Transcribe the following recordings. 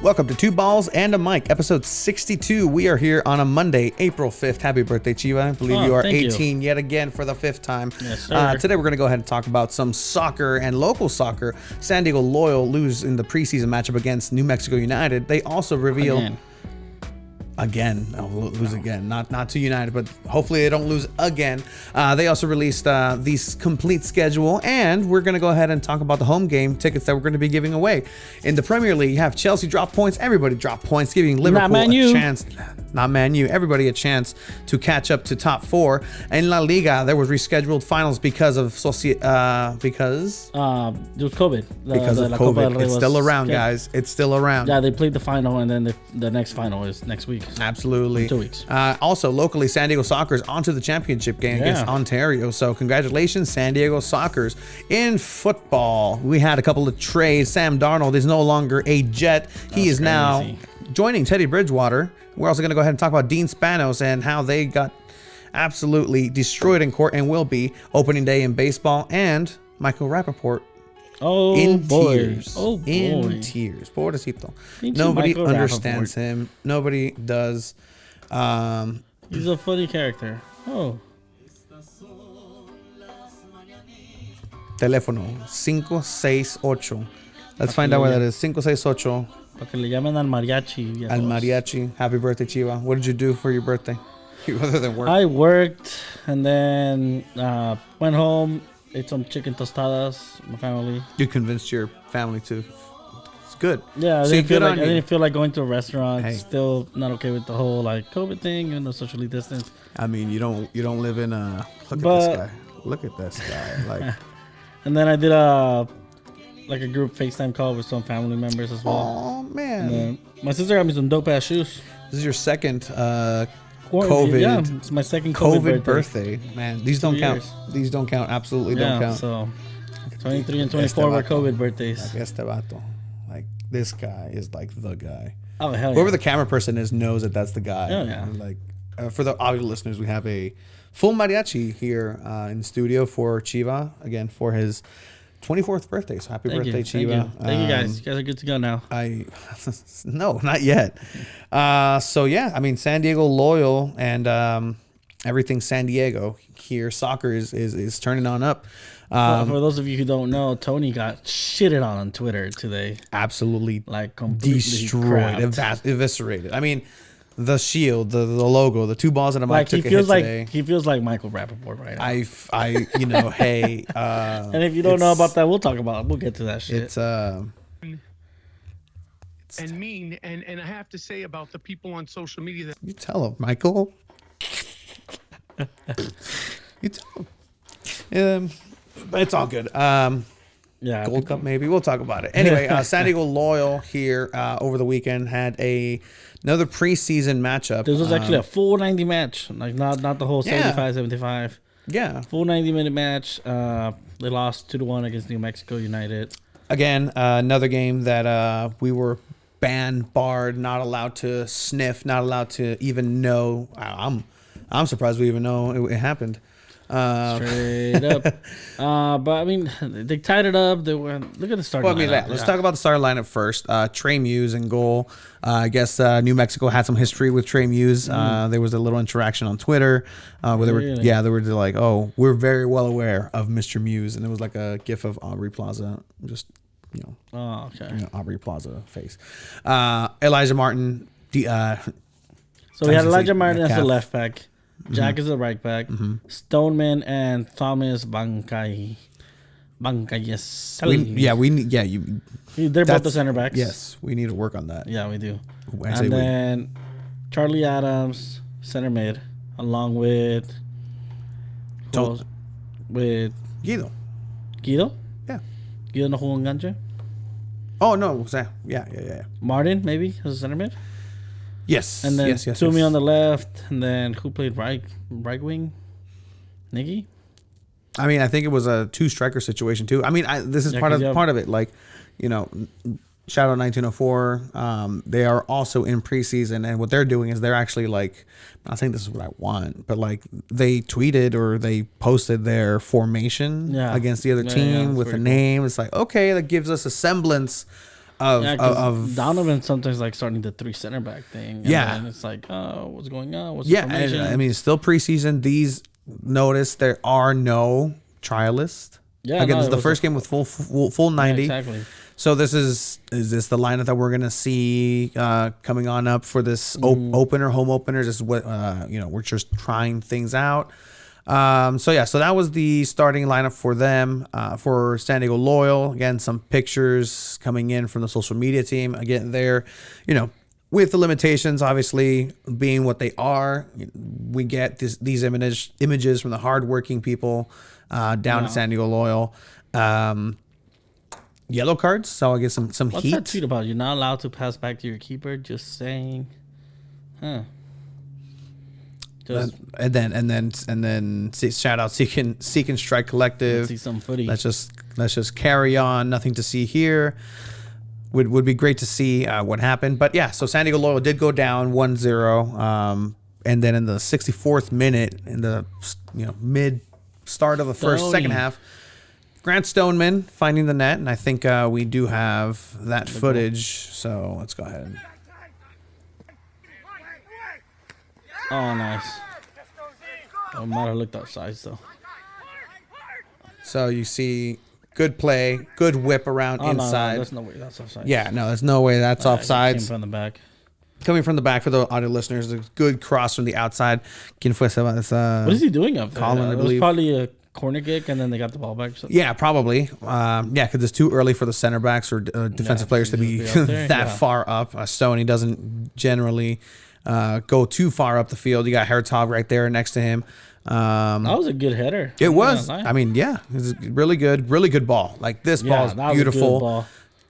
Welcome to Two Balls and a Mic, episode 62. We are here on a Monday, April 5th. Happy birthday, Chiva. I believe you are 18 yet again for the fifth time. Yes, sir. Today we're going to go ahead and talk about some soccer and local soccer. San Diego Loyal lose in the preseason matchup against New Mexico United. They also revealed... Again, I'll lose again. Not to United, but hopefully they don't lose again. They also released the complete schedule, and we're going to go ahead and talk about the home game tickets that we're going to be giving away. In the Premier League, you have Chelsea drop points. Everybody drop points, giving Liverpool a chance. Not Man U. Everybody a chance to catch up to top four. In La Liga, there was rescheduled finals because of Sociedad. Because it was COVID. Because of Copa del COVID. Rey It's still around, guys. It's still around. Yeah, they played the final, and then the next final is next week. Absolutely. In 2 weeks. Also, locally, San Diego Sockers onto the championship game against Ontario. So, congratulations, San Diego Sockers. In football, we had a couple of trades. Sam Darnold is no longer a Jet. He is now joining Teddy Bridgewater. We're also going to go ahead and talk about Dean Spanos and how they got absolutely destroyed in court and will be opening day in baseball. And Michael Rappaport. Tears. Oh, boy. In tears. Pobrecito. Nobody understands him. Nobody does. He's a funny character. Oh. Teléfono 568. Let's find out where that is. 568. Para que le llamen al mariachi. Al mariachi. Happy birthday, Chiva. What did you do for your birthday? Other than work? I worked and then went home. Ate some chicken tostadas. My family. You convinced your family to. It's good. Yeah, I didn't feel like going to a restaurant. Hey. Still not okay with the whole like COVID thing, socially distance. I mean, you don't live in a. Look at this guy. Look at this guy. Like. And then I did a group FaceTime call with some family members as well. Oh man. My sister got me some dope ass shoes. This is your second. COVID. Yeah, it's my second COVID birthday. Man, these don't count. These don't count. Absolutely don't count. So 23 and 24 were COVID birthdays. Like this guy is like the guy. Oh hell yeah. Whoever the camera person is knows that that's the guy. Oh yeah. Like for the audio listeners, we have a full mariachi here in the studio for Chiva again for his 24th birthday. So happy birthday, Chiva. Thank you guys. You guys are good to go now. No, not yet. So yeah, I mean, San Diego Loyal and everything San Diego here. Soccer is turning on up. For those of you who don't know, Tony got shitted on Twitter today. Absolutely, like completely destroyed, eviscerated. I mean, the shield, the logo, the two balls that I took a hit today. He feels like Michael Rappaport right now. Hey. And if you don't know about that, we'll talk about it. We'll get to that shit. It's and mean, and I have to say about the people on social media that you tell him, Michael. You tell him. But it's all good. Yeah, Gold Cup maybe. We'll talk about it. Anyway, San Diego Loyal here over the weekend had another preseason matchup. This was actually a full 90 match, like not the whole 75. Yeah, full 90-minute match. They lost 2-1 against New Mexico United. Again, another game that we were banned, barred, not allowed to sniff, not allowed to even know. I'm surprised we even know it happened. Straight up. But I mean, they tied it up. Look at the starting lineup. Let's talk about the starting lineup first. Trey Muse in goal. I guess New Mexico had some history with Trey Muse. There was a little interaction on Twitter where they were like, "Oh, we're very well aware of Mr. Muse," and it was like a gif of Aubrey Plaza, just Aubrey Plaza face. Elijah Martin. So we had Elijah Martin as the left back. Jack is the right back. Stoneman and Thomas Bancay. Yes. They're both the center backs. Yes, we need to work on that. Yeah, we do. And then Charlie Adams, center mid, along with Guido. Guido? Yeah. Guido no jugó enganche? Oh no, yeah. Martin maybe as a center mid. Yes. And then Toomey on the left, and then who played right wing? Niggy? I mean, I think it was a two-striker situation too. I mean, this is part of it. Like, Shadow 1904. They are also in preseason, and what they're doing is they're actually like, I'm not saying this is what I want, but like they tweeted or they posted their formation against the other team with a name. It's like, okay, that gives us a semblance of Donovan sometimes like starting the 3 center back thing. And then it's like, oh, what's going on? What's the formation? I mean, it's still preseason. Notice there are no trialists. Yeah, again, this is the first game with full 90. Yeah, exactly. So this is this the lineup that we're gonna see coming on up for this home opener? This is what we're just trying things out. So that was the starting lineup for them. For San Diego Loyal, again, some pictures coming in from the social media team. Again, they're with the limitations, obviously being what they are, we get these images from the hardworking people down at San Diego Loyal. Yellow cards, so I guess some What's heat. that tweet about? You're not allowed to pass back to your keeper. Just saying, Just and then shout out Seek and Strike Collective. see some footy. Let's just carry on. Nothing to see here. Would be great to see what happened, but yeah. So San Diego Loyal did go down 1-0, and then in the 64th minute, in the mid start of the second half. Grant Stoneman finding the net, and I think we do have that footage. So let's go ahead. Oh, nice. I might have looked outside though. So you see good play, good whip around inside. No, there's no way that's offside. Yeah, no, there's no way that's offside. Came from the back. Coming from the back for the audio listeners, a good cross from the outside. What is he doing up there? Haaland, I it was believe. Probably a corner kick, and then they got the ball back. Or something. Yeah, probably. Because it's too early for the center backs or defensive players to be that far up. Stoney doesn't generally go too far up the field. You got Hertog right there next to him. That was a good header. It was. I mean, yeah, it was really good ball. Like this ball is beautiful. Ball.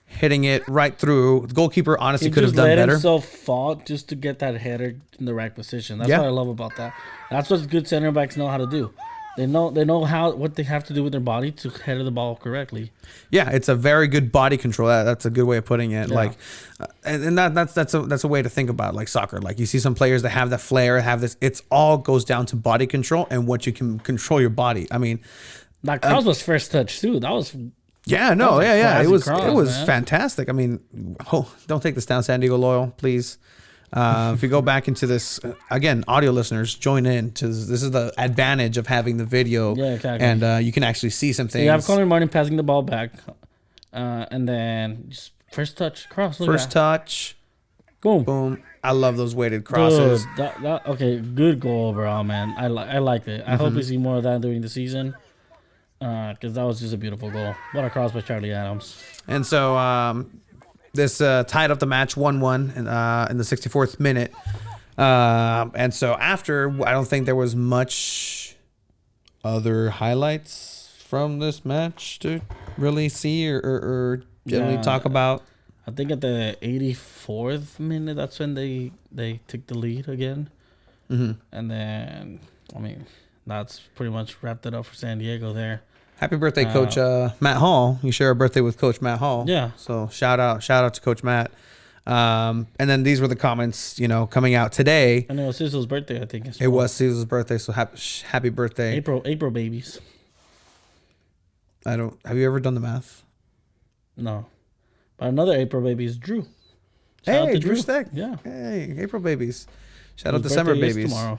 Hitting it right through. The goalkeeper honestly could have just done let better. himself fall just to get that header in the right position. That's what I love about that. That's what good center backs know how to do. They know what they have to do with their body to header the ball correctly. Yeah, it's a very good body control. That's a good way of putting it. Yeah. Like, and that's a way to think about like soccer. Like you see some players that have that flair, have this. It's all goes down to body control and what you can control your body. I mean, that cross was first touch too. That was. Yeah, no, yeah. It was cross, fantastic. I mean, don't take this down, San Diego Loyal, please. If you go back into this again, audio listeners, join in. This is the advantage of having the video. Yeah, exactly. And you can actually see some things. You have Conor Martin passing the ball back, and then just first touch cross. First touch, boom. I love those weighted crosses. Good. Okay, good goal overall, man. I liked it. I hope we see more of that during the season. Because that was just a beautiful goal. What a cross by Charlie Adams. And so this tied up the match 1-1 in the 64th minute. And so after, I don't think there was much other highlights from this match to really see or generally talk about. I think at the 84th minute, that's when they took the lead again. Mm-hmm. And then, I mean... That's pretty much wrapped it up for San Diego there. Happy birthday, Coach Matt Hall. You share a birthday with Coach Matt Hall. Yeah. So shout out to Coach Matt. And then these were the comments, coming out today. And it was Cecil's birthday, I think. It was Cecil's birthday, so happy birthday. April babies. Have you ever done the math? No. But another April baby is Drew. Shout out to Drew Steck. Yeah. Hey, April babies. Shout out December babies. Tomorrow.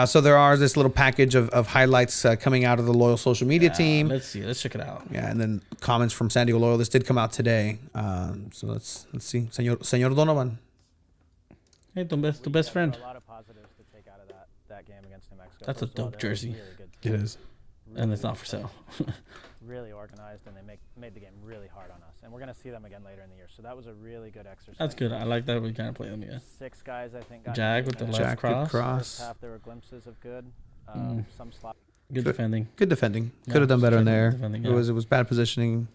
So there are this little package of highlights coming out of the Loyal social media team. Let's see. Let's check it out. Yeah, and then comments from San Diego Loyal. This did come out today. So let's see. Señor Donovan. Hey, tu best friend. A lot of positives to take out of that game against New Mexico. That's a dope jersey. Really it is. Really and it's not for sale. Really organized, and they made the game really hard on us. And we're going to see them again later in the year. So that was a really good exercise. That's good. I like that we kind of play them again. 6 guys, I think. Got Jack with the left cross. First half, there were glimpses of good. Some slot. Good defending. Good defending. Could have done better in there. It was bad positioning.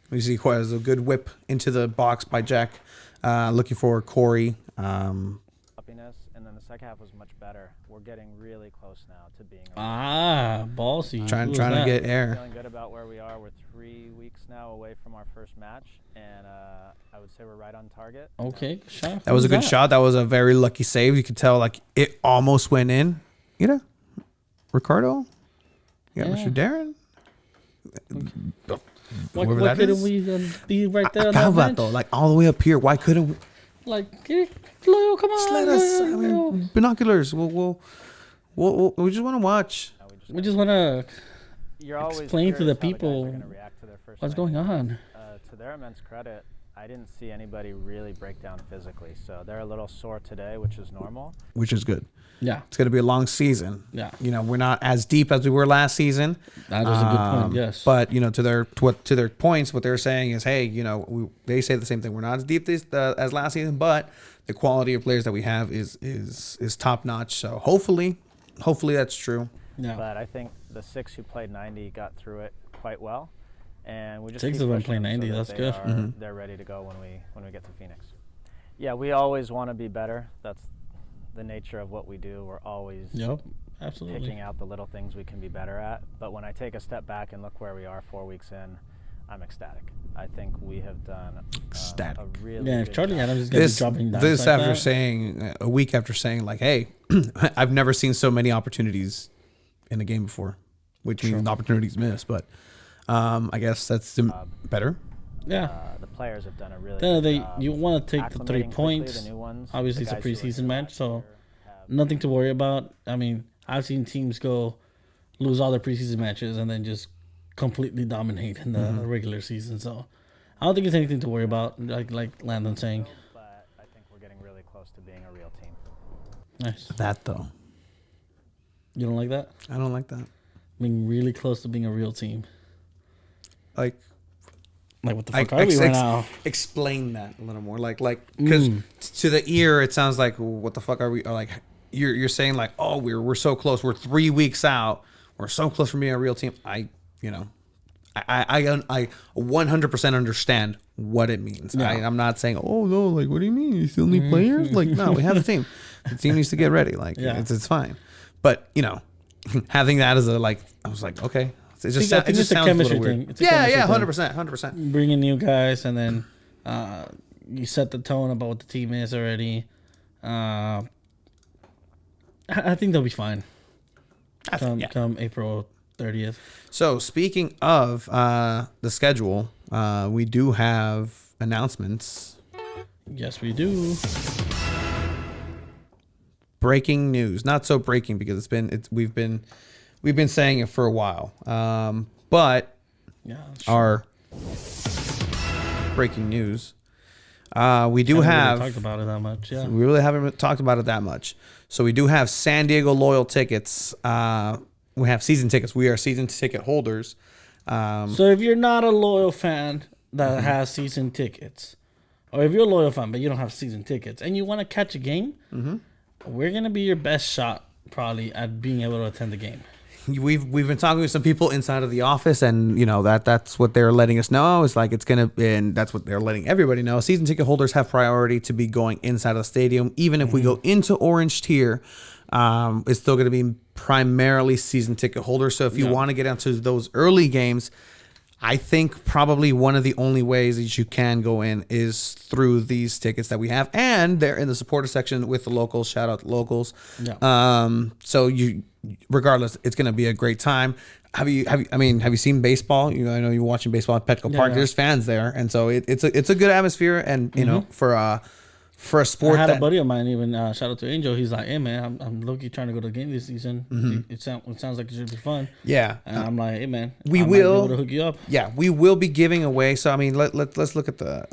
We see quite a good whip into the box by Jack, looking for Corey. And then the second half was much better. We're getting really close now to being ballsy. Trying to get air. Feeling good about where we are. We're 3 weeks now away from our first match, and I would say we're right on target. Okay, shot. That was a good shot. That was a very lucky save. You could tell like it almost went in. Ricardo. Yeah, Mr. Darren. Why that couldn't is. we be right there on How that about bench? though? Like all the way up here. Why couldn't we? Like, Loyal, come Just on. let us. I Loyal. mean, binoculars. We just want to watch. We just want to You're always explain to curious the how guys are people gonna react to their first what's win. going on. To their immense credit, I didn't see anybody really break down physically. So they're a little sore today, which is normal. Which is good. Yeah, It's going to be a long season. Yeah. You know, we're not as deep as we were last season. that was a good point. Yes, But you know, to their points, what they're saying is, hey, you know, they say the same thing. We're not as deep as last season, but the quality of players that we have is top notch. So hopefully that's true. yeah. But I think the 6 who played 90 got through it quite well, and we just 6 keep of them pushing play 90, that that's they good. are- They're ready to go when we get to Phoenix. Yeah, we always want to be better. That's the nature of what we do. We're always Yep, absolutely. picking out the little things we can be better at. But when I take a step back and look where we are 4 weeks in, I'm ecstatic. I think we have done Ecstatic. a really Yeah, good if Charlie job. Adams is going to be dropping dimes This like after that, saying a week after saying like, hey, I've never seen so many opportunities in a game before, which means opportunities missed. But I guess that's better. yeah. The players have done a really Then good job you want to take the 3 acclimating quickly, points. the new ones, Obviously, the it's a guys who are preseason here match, last so year have- nothing to worry about. I mean, I've seen teams lose all their preseason matches and then just completely dominate in the regular season. So I don't think it's anything to worry about. Like Landon saying, but I think we're getting really close to being a real team. nice. That though, You don't like that? I don't like that. Being really close to being a real team. Like, Like what the fuck are we right now? explain that a little more. Like because to the ear, it sounds like what the fuck are we? Or like you're saying like, oh, we're so close. We're 3 weeks out. We're so close from being a real team. I 100% understand what it means. Yeah. I'm not saying, oh no, like what do you mean? You still need players? Like no, we have a team. The team needs to get ready. Like Yeah. it's fine. But you know, having that as a like, I was like, okay. It just, I think it just it's a sounds a little chemistry weird. thing. It's a Yeah, chemistry thing. 100%. Bringing new guys and then you set the tone about what the team is already. I think they'll be fine. Come April 30th. So speaking of the schedule, we do have announcements. Yes, we do. Breaking news. Not so breaking because we've been saying it for a while. But Yeah. our breaking news. We do Haven't have really talked about it that much. Yeah. we really haven't talked about it that much. So we do have San Diego Loyal tickets. We have season tickets. We are season ticket holders. So if you're not a loyal fan that has season tickets, or if you're a loyal fan but you don't have season tickets and you want to catch a game, we're gonna be your best shot probably at being able to attend the game. We've been talking with some people inside of the office, and you know that's what they're letting us know. It's like it's gonna, and that's what they're letting everybody know. Season ticket holders have priority to be going inside of the stadium, even if we go into orange tier. It's still gonna be primarily season ticket holders. So if you want to get into those early games, I think probably one of the only ways that you can go in is through these tickets that we have, and they're in the supporter section with the locals. Shout out to locals. Yeah. So regardless, it's going to be a great time. Have you seen baseball? I know you're watching baseball at Petco Park. Yeah. There's fans there, and so it's a good atmosphere, and you know for a sport I had that a buddy of mine even shout out to Angel. He's like, "Hey man, I'm low-key trying to go to the game this season. It sounds like it should be fun." yeah. And I'm like, "Hey man, We I might will- be able to hook you up." Yeah, we will be giving away. So I mean, let's look at the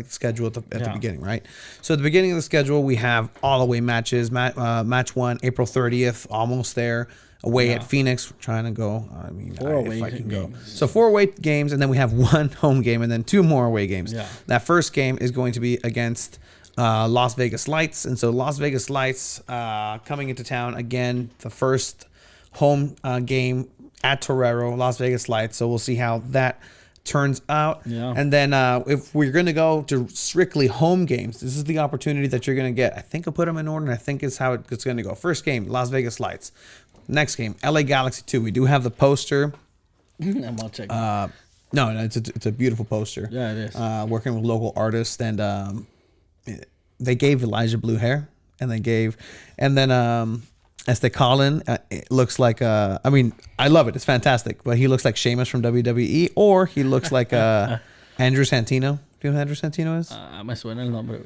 schedule at the beginning, right? So at the beginning of the schedule, we have all away matches. Match 1, April 30th, almost there. Away at Phoenix, we're trying to go. I mean, 4 away if I can go. games. So 4 away games, and then we have 1 home game, and then 2 more away games. Yeah. That first game is going to be against Las Vegas Lights, and so Las Vegas Lights coming into town again. The first home game at Torero, Las Vegas Lights. So we'll see how that turns out. Yeah. And then if we're going to go to strictly home games, this is the opportunity that you're going to get. I think I'll put them in order, and I think it's how it's going to go. First game, Las Vegas Lights. Next game, LA Galaxy 2. We do have the poster. I'm all checking. No, it's a beautiful poster. Yeah, it is. Working with local artists, and they gave Elijah blue hair, and then Colin, it looks like I mean, I love it. It's fantastic. But he looks like Sheamus from WWE, or he looks like Andrew Santino. Do you know who Andrew Santino is? Me suena el nombre.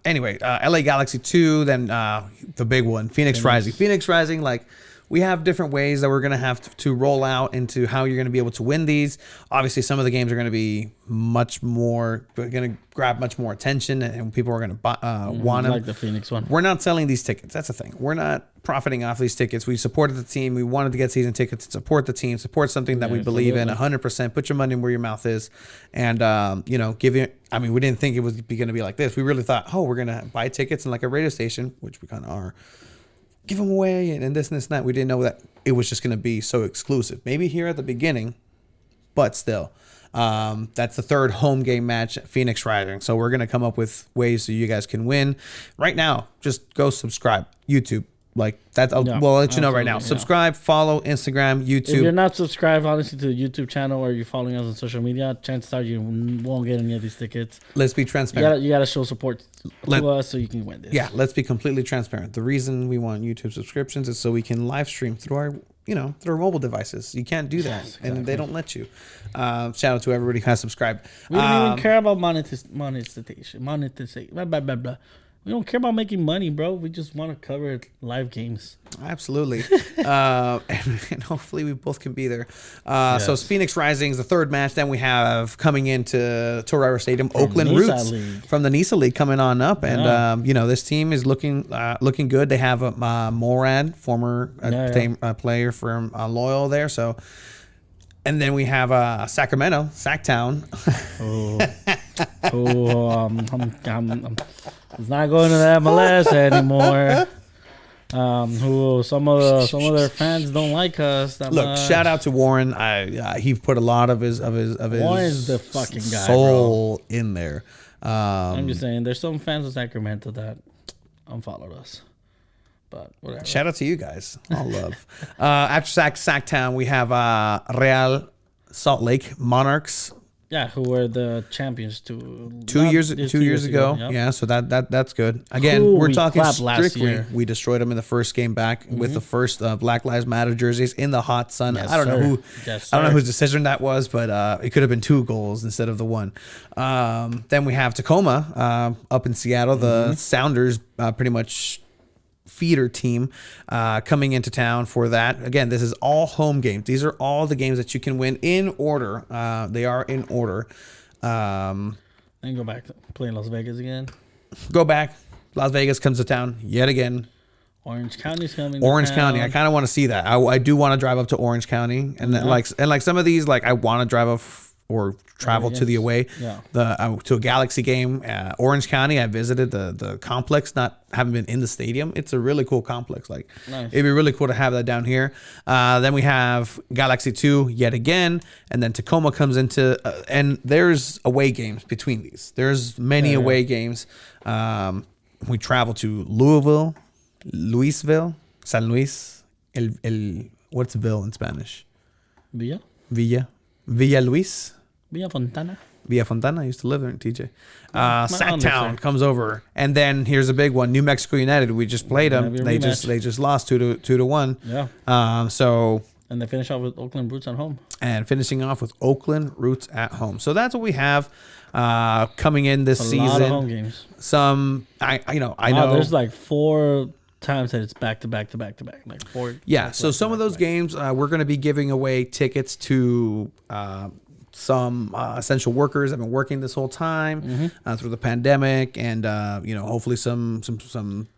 Anyway, LA Galaxy 2, then the big one, Phoenix Rising. Phoenix Rising, like, we have different ways that we're going to have to roll out into how you're going to be able to win these. Obviously, some of the games are going to be much more, going to grab much more attention, and people are going to want them. Like the Phoenix one. We're not selling these tickets. That's the thing. We're not profiting off these tickets. We supported the team. We wanted to get season tickets to support the team, support something that we believe in 100%. Put your money where your mouth is. And, give it. I mean, we didn't think it was going to be like this. We really thought, we're going to buy tickets in like a radio station, which we kind of are. Give them away and this and that. We didn't know that it was just going to be so exclusive. Maybe here at the beginning, but still. That's the third home game match at Phoenix Rising. So we're going to come up with ways so you guys can win. Right now, just go subscribe. YouTube. Like that, I'll let you know right now. Yeah. Subscribe, follow Instagram, YouTube. If you're not subscribed, honestly, to the YouTube channel or you're following us on social media, chances are you won't get any of these tickets. Let's be transparent. You gotta show support to us so you can win this. Yeah, let's be completely transparent. The reason we want YouTube subscriptions is so we can live stream through our mobile devices. You can't do that, exactly. And they don't let you. Shout out to everybody who has subscribed. We don't even care about monetization. Blah, blah, blah, blah. We don't care about making money, bro. We just want to cover live games. Absolutely. and hopefully we both can be there. So it's Phoenix Rising is the third match. Then we have coming into Torero Stadium, from Oakland Roots from the NISA League coming on up. And, this team is looking good. They have Morad, former player from Loyal there. So, and then we have Sacramento, Sacktown. It's not going to the MLS anymore. Who some of their fans don't like us. Look, shout out to Warren. He put a lot of his Warren's the fucking guy, soul in there. I'm just saying, there's some fans of Sacramento that unfollowed us. But whatever. Shout out to you guys. All love. After Sacktown, we have Real Salt Lake Monarchs. Yeah, who were the champions two years ago. Yep. Yeah, so that's good. Again, we're talking strictly. We destroyed them in the first game back with the first Black Lives Matter jerseys in the hot sun. Yes, I don't know who. Yes, I don't know whose decision that was, but it could have been 2 goals instead of the 1. Then we have Tacoma up in Seattle. The Sounders pretty much feeder team coming into town for that. Again, this is all home games. These are all the games that you can win in order. They are in order. And go back to playing Las Vegas again. Go back. Las Vegas comes to town yet again. Orange County's coming. Orange County. I kind of want to see that. I do want to drive up to Orange County, and like some of these, like I want to drive up or travel to the away, to a Galaxy game. Orange County, I visited the complex, haven't been in the stadium. It's a really cool complex. Like, nice. It'd be really cool to have that down here. Then we have Galaxy 2 yet again, and then Tacoma comes into, and there's away games between these. There's many away games. We travel to Louisville, San Luis, what's Ville in Spanish? Villa Luis. Villa Fontana. I used to live there in TJ. Sacktown comes over, and then here's a big one. New Mexico United. We just played them. They just lost 2-1. Yeah. And they finish off with Oakland Roots at home. So that's what we have coming in this season. A lot of home games. I know. There's like 4 times that it's back to back, like 4. Yeah. So some of those games, we're going to be giving away tickets to some essential workers that have been working this whole time through the pandemic, and hopefully some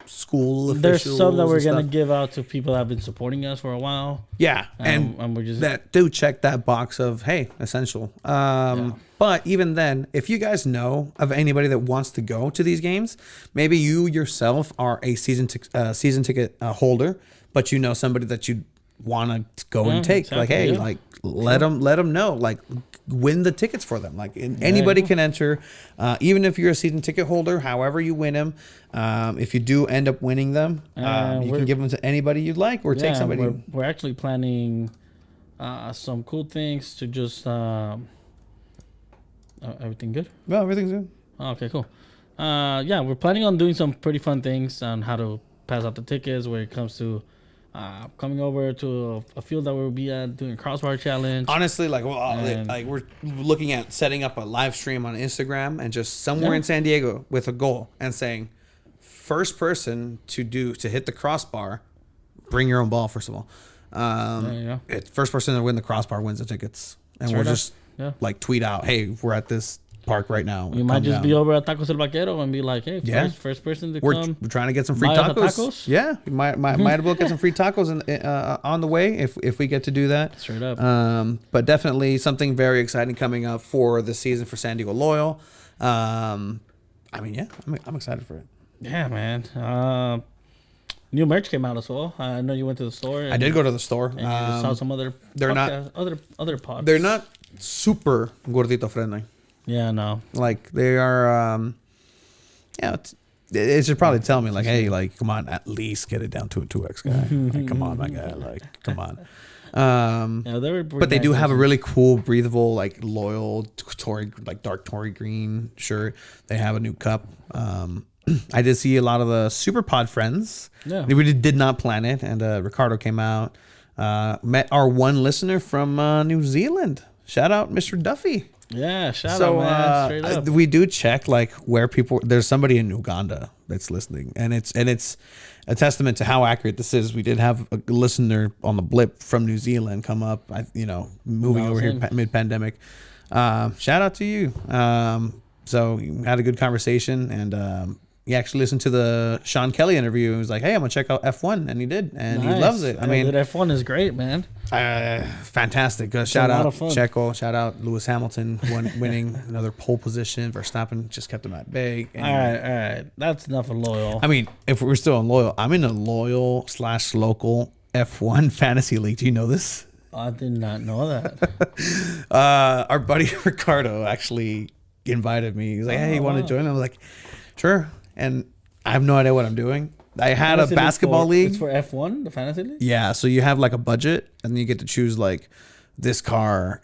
school officials. There's some that we're gonna give out to people that have been supporting us for a while. Yeah, and we're just that do check that box of hey, essential. But even then, if you guys know of anybody that wants to go to these games, maybe you yourself are a season ticket holder, but you know somebody that you want to go and take. Exactly, like, hey, like let them know. Like, win the tickets for them. Like, anybody can enter, even if you're a season ticket holder. However you win them, if you do end up winning them, you can give them to anybody you'd like, or take somebody. We're actually planning some cool things to just. Everything good? Well, everything's good. Okay, cool. We're planning on doing some pretty fun things on how to pass out the tickets when it comes to coming over to a field that we'll be at doing a crossbar challenge. Honestly, like we're looking at setting up a live stream on Instagram and just somewhere in San Diego with a goal and saying, first person to hit the crossbar, bring your own ball. First of all, first person to win the crossbar wins the tickets, and we'll just like tweet out, hey, we're at this park right now. You might just be over at Tacos El Vaquero and be like, hey, first person to come. We're trying to get some free tacos. Yeah, we might as well get some free tacos on the way if we get to do that. Straight up. But definitely something very exciting coming up for the season for San Diego Loyal. I'm excited for it. Yeah, man. New merch came out as well. I know you went to the store. I did go to the store. And you saw some other. They're not other pods. They're not super gordito friendly. Yeah, no. Like they are. It should probably tell me like, hey, like come on, at least get it down to a 2X guy. Like, come on, my guy. Like, come on. But they do have a really cool, breathable, like loyal dark Tory green shirt. They have a new cup. I did see a lot of the Super Pod friends. Yeah. We did not plan it, and Ricardo came out. Met our one listener from New Zealand. Shout out, Mr. Duffy. Yeah, shout out, man. Straight up. We do check like where people. There's somebody in Uganda that's listening, and it's a testament to how accurate this is. We did have a listener on the blip from New Zealand come up. Moving over here mid-pandemic. Shout out to you. So we had a good conversation, and he actually listened to the Sean Kelly interview and was like, hey, I'm gonna check out F1, and he did, and he loves it. I mean, F1 is great, man. Fantastic. Shout out Checo. Shout out Lewis Hamilton winning another pole position. Verstappen just kept him at bay. All right. That's enough of loyal. I mean, if we're still in loyal, I'm in a loyal/local F1 fantasy league. Do you know this? I did not know that. Our buddy Ricardo actually invited me. He's like, hey, you want to join? I was like, sure. And I have no idea what I'm doing. I had a basketball league. It's for F1, the fantasy league? Yeah, so you have like a budget, and you get to choose like this car,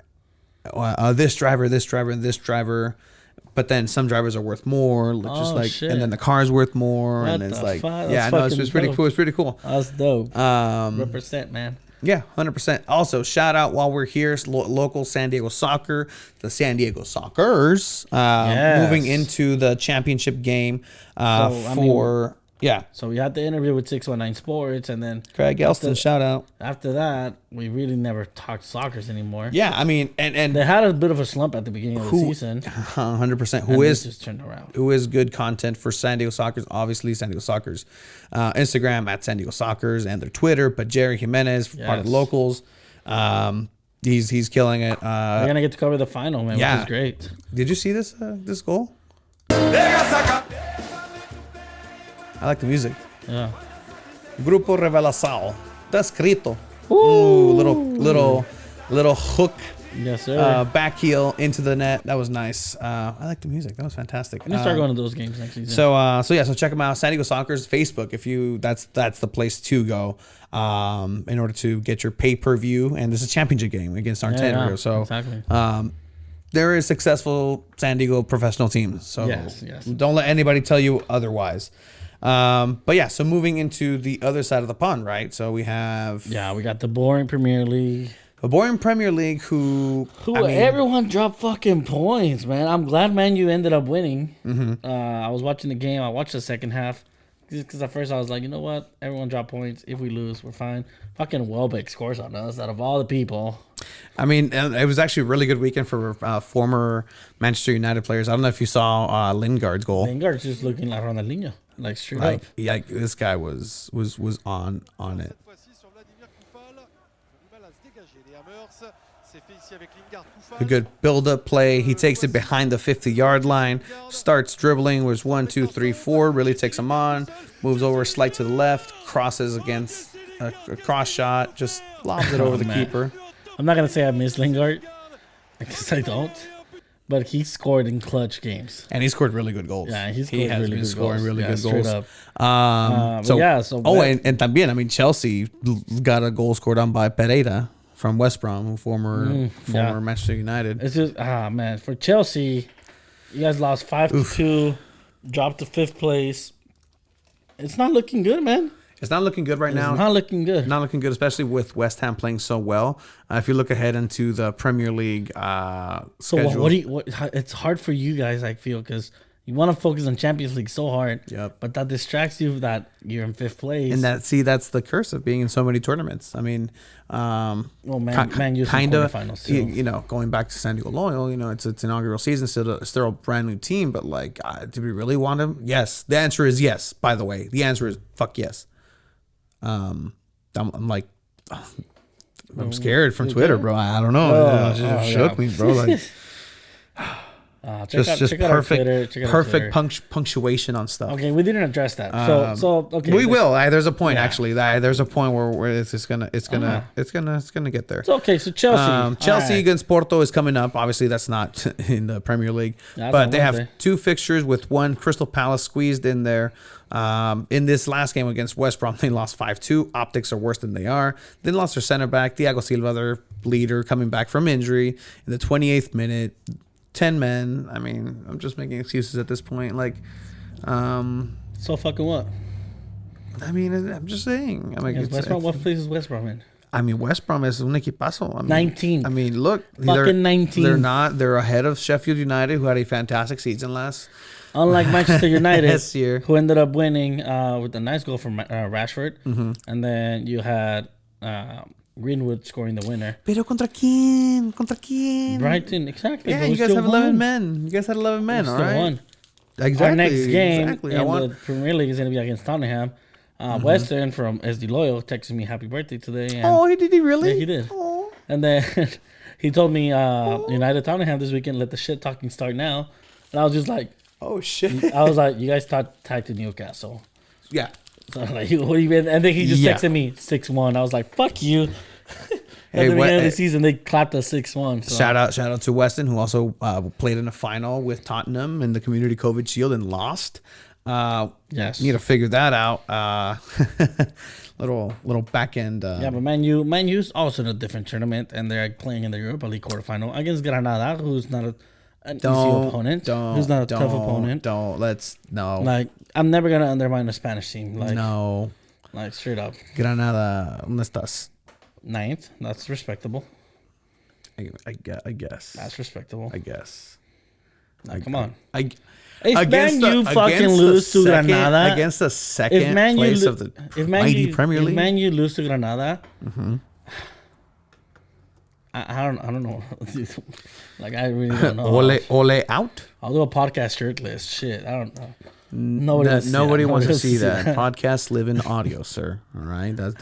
this driver, and this driver. But then some drivers are worth more, and then the car's worth more, and it's like, it's pretty cool. It's pretty cool. That's dope. Represent, man. Yeah, 100%. Also, shout out while we're here, local San Diego soccer, the San Diego Sockers, moving into the championship game So we had the interview with 619 Sports, and then Craig Elston, shout out. After that, we really never talked Sockers anymore. Yeah, I mean, and they had a bit of a slump at the beginning of the season. 100%. Just turned around. Who is good content for San Diego Sockers? Obviously, San Diego Sockers, Instagram at San Diego Sockers, and their Twitter. But Jerry Jimenez, part of the locals, he's killing it. We're gonna get to cover the final, man, which is great. Did you see this goal? I like the music. Yeah. Grupo Revelação. Está escrito. Ooh, little hook. Yes, sir. Back heel into the net. That was nice. I like the music. That was fantastic. I'm gonna start going to those games next season. So check them out. San Diego Soccer's Facebook. If you that's the place to go. In order to get your pay-per-view, and this is a championship game against Artetario. So exactly. There is successful San Diego professional teams. So yes. Don't let anybody tell you otherwise. So moving into the other side of the pond, right? So we have... Yeah, we got the boring Premier League. The boring Premier League everyone dropped fucking points, man. I'm glad Man U ended up winning. Mm-hmm. I was watching the game. I watched the second half. Because at first I was like, you know what? Everyone dropped points. If we lose, we're fine. Fucking Welbeck scores on us out of all the people. I mean, it was actually a really good weekend for former Manchester United players. I don't know if you saw Lingard's goal. Lingard's just looking like Ronaldinho. Like straight up. Yeah, this guy was on it. A good build-up play. He takes it behind the 50-yard line. Starts dribbling. Was 1, 2, 3, 4. Really takes him on. Moves over, slight to the left. Crosses against a cross shot. Just lobs it over the keeper. I'm not gonna say I miss Lingard. I guess I don't. But he scored in clutch games. And he scored really good goals. Yeah, he has been scoring really good straight goals. Up. And también, I mean, Chelsea got a goal scored on by Pereira from West Brom, former Manchester United. It's just, man. For Chelsea, you guys lost 5-2, dropped to 5th place. It's not looking good, man. It's not looking good right now. It's not looking good. Not looking good, especially with West Ham playing so well. If you look ahead into the Premier League schedule. What it's hard for you guys, I feel, because you want to focus on Champions League so hard. Yep. But that distracts you that you're in 5th place. And that's the curse of being in so many tournaments. I mean, Man U's kind of, quarterfinals too. going back to San Diego Loyal, it's inaugural season, still a brand new team. But like, do we really want him? Yes. The answer is yes. By the way, the answer is fuck yes. I'm like, I'm scared from Twitter, bro. I don't know. It just shook me, bro. Like, just perfect punctuation on stuff. Okay, we didn't address that. So okay, we will. There's a point actually. There's a point where it's gonna get there. So, okay, so Chelsea. Chelsea against Porto is coming up. Obviously, that's not in the Premier League, but they have 2 fixtures with one Crystal Palace squeezed in there. In this last game against West Brom, they lost 5-2. Optics are worse than they are. They lost their center back, Thiago Silva, their leader, coming back from injury in the 28th minute. 10 men. I mean, I'm just making excuses at this point. Like, so fucking what? I mean, I'm just saying. I mean, West Brom. What place is West Brom in? I mean, West Brom is un equipazo. I mean, 19. I mean, look, fucking 19. They're not. They're ahead of Sheffield United, who had a fantastic season last. Unlike Manchester United, this year, who ended up winning with a nice goal from Rashford, and then you had Greenwood scoring the winner. Pero contra quién? Contra quién? Brighton, exactly. Yeah, you guys have 11 men. You guys had 11 men, all right? Won. Exactly. Our next game in the Premier League is going to be against Tottenham. Western from SD Loyal texted me happy birthday today. And did he really? Yeah, he did. Oh. And then he told me United Tottenham this weekend, let the shit talking start now. And I was just like, oh, shit. I was like, you guys tied to Newcastle. Yeah. So I'm like, what do you mean? And then he just texted me 6-1. I was like, fuck you. At the beginning of the season, they clapped us 6-1. So. Shout out to Weston, who also played in a final with Tottenham in the Community COVID Shield and lost. Yes, need to figure that out. Little back end. Yeah, but Man U's also in a different tournament, and they're playing in the Europa League quarterfinal against Granada, who's not an easy opponent. Who's not a tough opponent. Like, I'm never gonna undermine a Spanish team. Like, no. Like, straight up. Granada, ¿dónde estás? 9th. That's respectable. I guess. That's respectable. I guess. Come on. If Man U fucking lose to Granada against the second place of the mighty Premier League, if Man U lose to Granada, I don't know. Like, I really don't know. Ole out. I'll do a podcast shirtless. Shit, I don't know. Nobody wants to see that. Podcasts live in audio, sir. All right, that's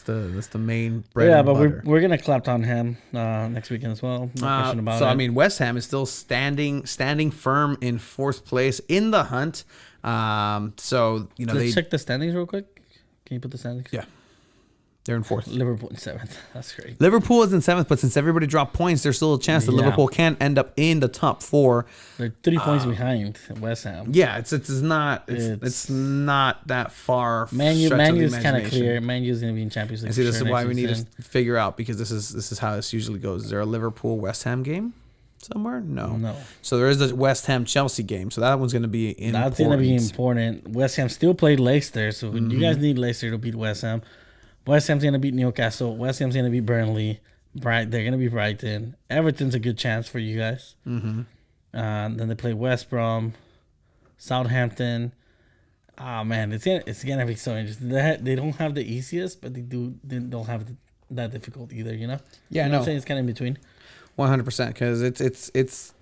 the main bread. Yeah, and but butter. we're gonna clap on him next weekend as well. No question about it. I mean, West Ham is still standing firm in 4th place in the hunt. So Let's check the standings real quick. Can you put the standings? Yeah. They're in 4th. Liverpool in 7th. That's great. Liverpool is in 7th, but since everybody dropped points, there's still a chance that Liverpool can end up in the top 4. They're 3 points behind West Ham. Yeah, it's not that far. Man U is kind of clear. Man U is going to be in Champions League. And see, this is why we need to figure out, because this is how this usually goes. Is there a Liverpool West Ham game somewhere? No. So there is the West Ham Chelsea game. So that one's going to be important. That's going to be important. West Ham still played Leicester, so you guys need Leicester to beat West Ham. West Ham's going to beat Newcastle. West Ham's going to beat Burnley. They're going to be Brighton. Everton's a good chance for you guys. Then they play West Brom, Southampton. Oh, man, it's gonna be so interesting. They don't have the easiest, but they don't have that difficult either, you know? Yeah, I'm saying it's kind of in between. 100%, because it's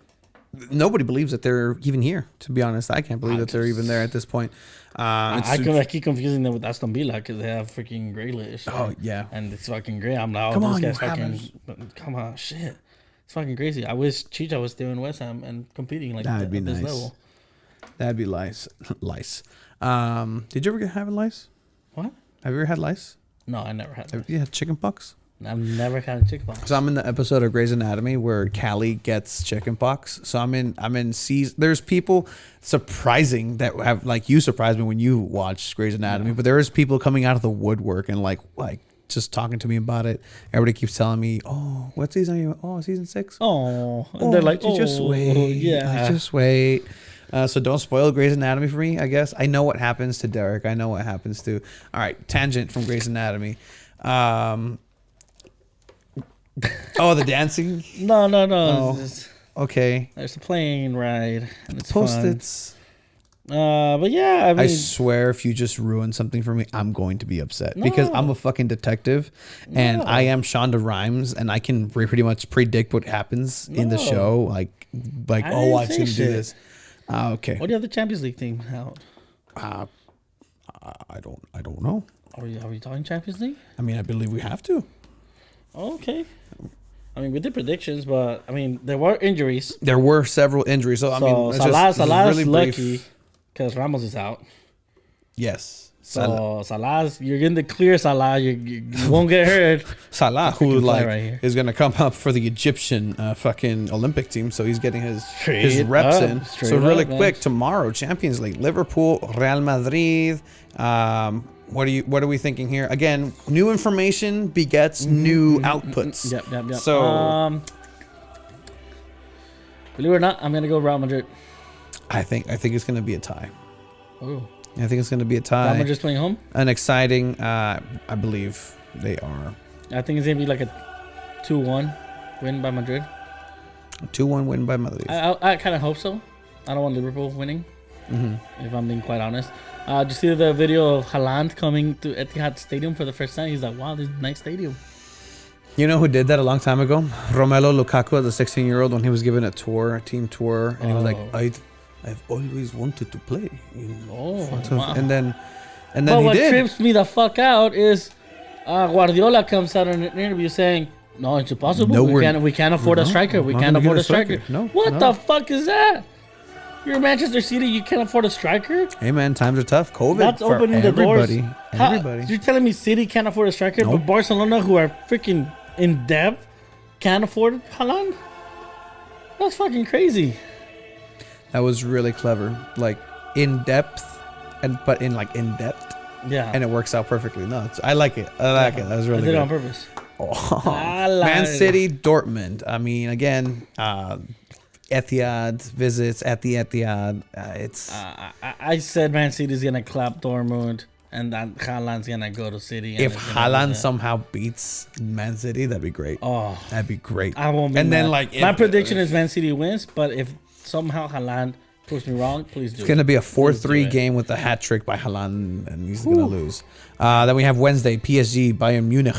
nobody believes that they're even here, to be honest. I can't believe that they're even there at this point. I keep confusing them with Aston Villa because they have freaking Grealish. Oh, yeah. And it's fucking great. I'm like, come on, shit. It's fucking crazy. I wish Chicha was still in West Ham and competing like That'd be this nice. level. That'd be lice. Did you ever have lice? What? Have you ever had lice? No, I never had. Have you had chicken pox? I've never had a chicken pox. So I'm in the episode of Grey's Anatomy where Callie gets chicken pox. So I'm in season. There's people surprising that have, like, you surprised me when you watch Grey's Anatomy, but there is people coming out of the woodwork and like just talking to me about it. Everybody keeps telling me, "Oh, what season are you? Oh, season 6." Oh, and they're like, just wait. Yeah, just wait. So don't spoil Grey's Anatomy for me, I guess. I know what happens to Derek. I know what happens to... All right, tangent from Grey's Anatomy. The dancing? No. Oh, okay. There's a plane ride. And it's Post-its. fun. But yeah, I mean... I swear if you just ruin something for me, I'm going to be upset. Because I'm a fucking detective. And I am Shonda Rhimes. And I can pretty much predict what happens in the show. Like I was going to do this. Okay. What do you have the Champions League team out? I don't know. Are we talking Champions League? I mean, I believe we have to. Okay. I mean, we did predictions, but I mean, there were injuries. There were several injuries. So I mean, Salah's really lucky because Ramos is out. Yes. So Salah's, you're getting the clear Salah. You won't get hurt. Salah, who right is going to come up for the Egyptian fucking Olympic team, so he's getting his reps in. So really quick, tomorrow, Champions League, Liverpool, Real Madrid. What are we thinking here? Again, new information begets new outputs. Yep. So, believe it or not, I'm gonna go Real Madrid. I think it's gonna be a tie. Ooh. I think it's gonna be a tie. Real Madrid's playing home. An exciting. I believe they are. I think it's gonna be like a 2-1 win by Madrid. 2-1 win by Madrid. I kind of hope so. I don't want Liverpool winning. If I'm being quite honest. Did you see the video of Haaland coming to Etihad Stadium for the first time? He's like, wow, this is a nice stadium. You know who did that a long time ago? Romelu Lukaku, the 16-year-old, when he was given a team tour, and he was like, I've always wanted to play. Wow. And then but he what did. trips me the fuck out is Guardiola comes out in an interview saying, no, it's impossible. No, we can't afford a striker. We can't afford a striker. No. What the fuck is that? You're Manchester City. You can't afford a striker. Hey man, times are tough. COVID. That's for opening the doors. Everybody. You're telling me City can't afford a striker, Nope. but Barcelona, who are freaking in depth, can't afford Haaland? That's fucking crazy. That was really clever. Like in depth, but in depth. Yeah. And it works out perfectly. No, I like it. I like it. That was really I did good. it on purpose. Man City, Dortmund. I mean, again, Etihad visits at the Etihad. It's. I said Man City's gonna clap Dortmund, and that Haaland's gonna go to City. If Haaland somehow beats Man City, that'd be great. Oh, that'd be great. I won't be. And mad. then like my prediction is Man City wins, but if somehow Haaland proves me wrong, please do. It's gonna be a 4-3 game with a hat trick by Haaland, and he's gonna lose. Then we have Wednesday, PSG, Bayern Munich.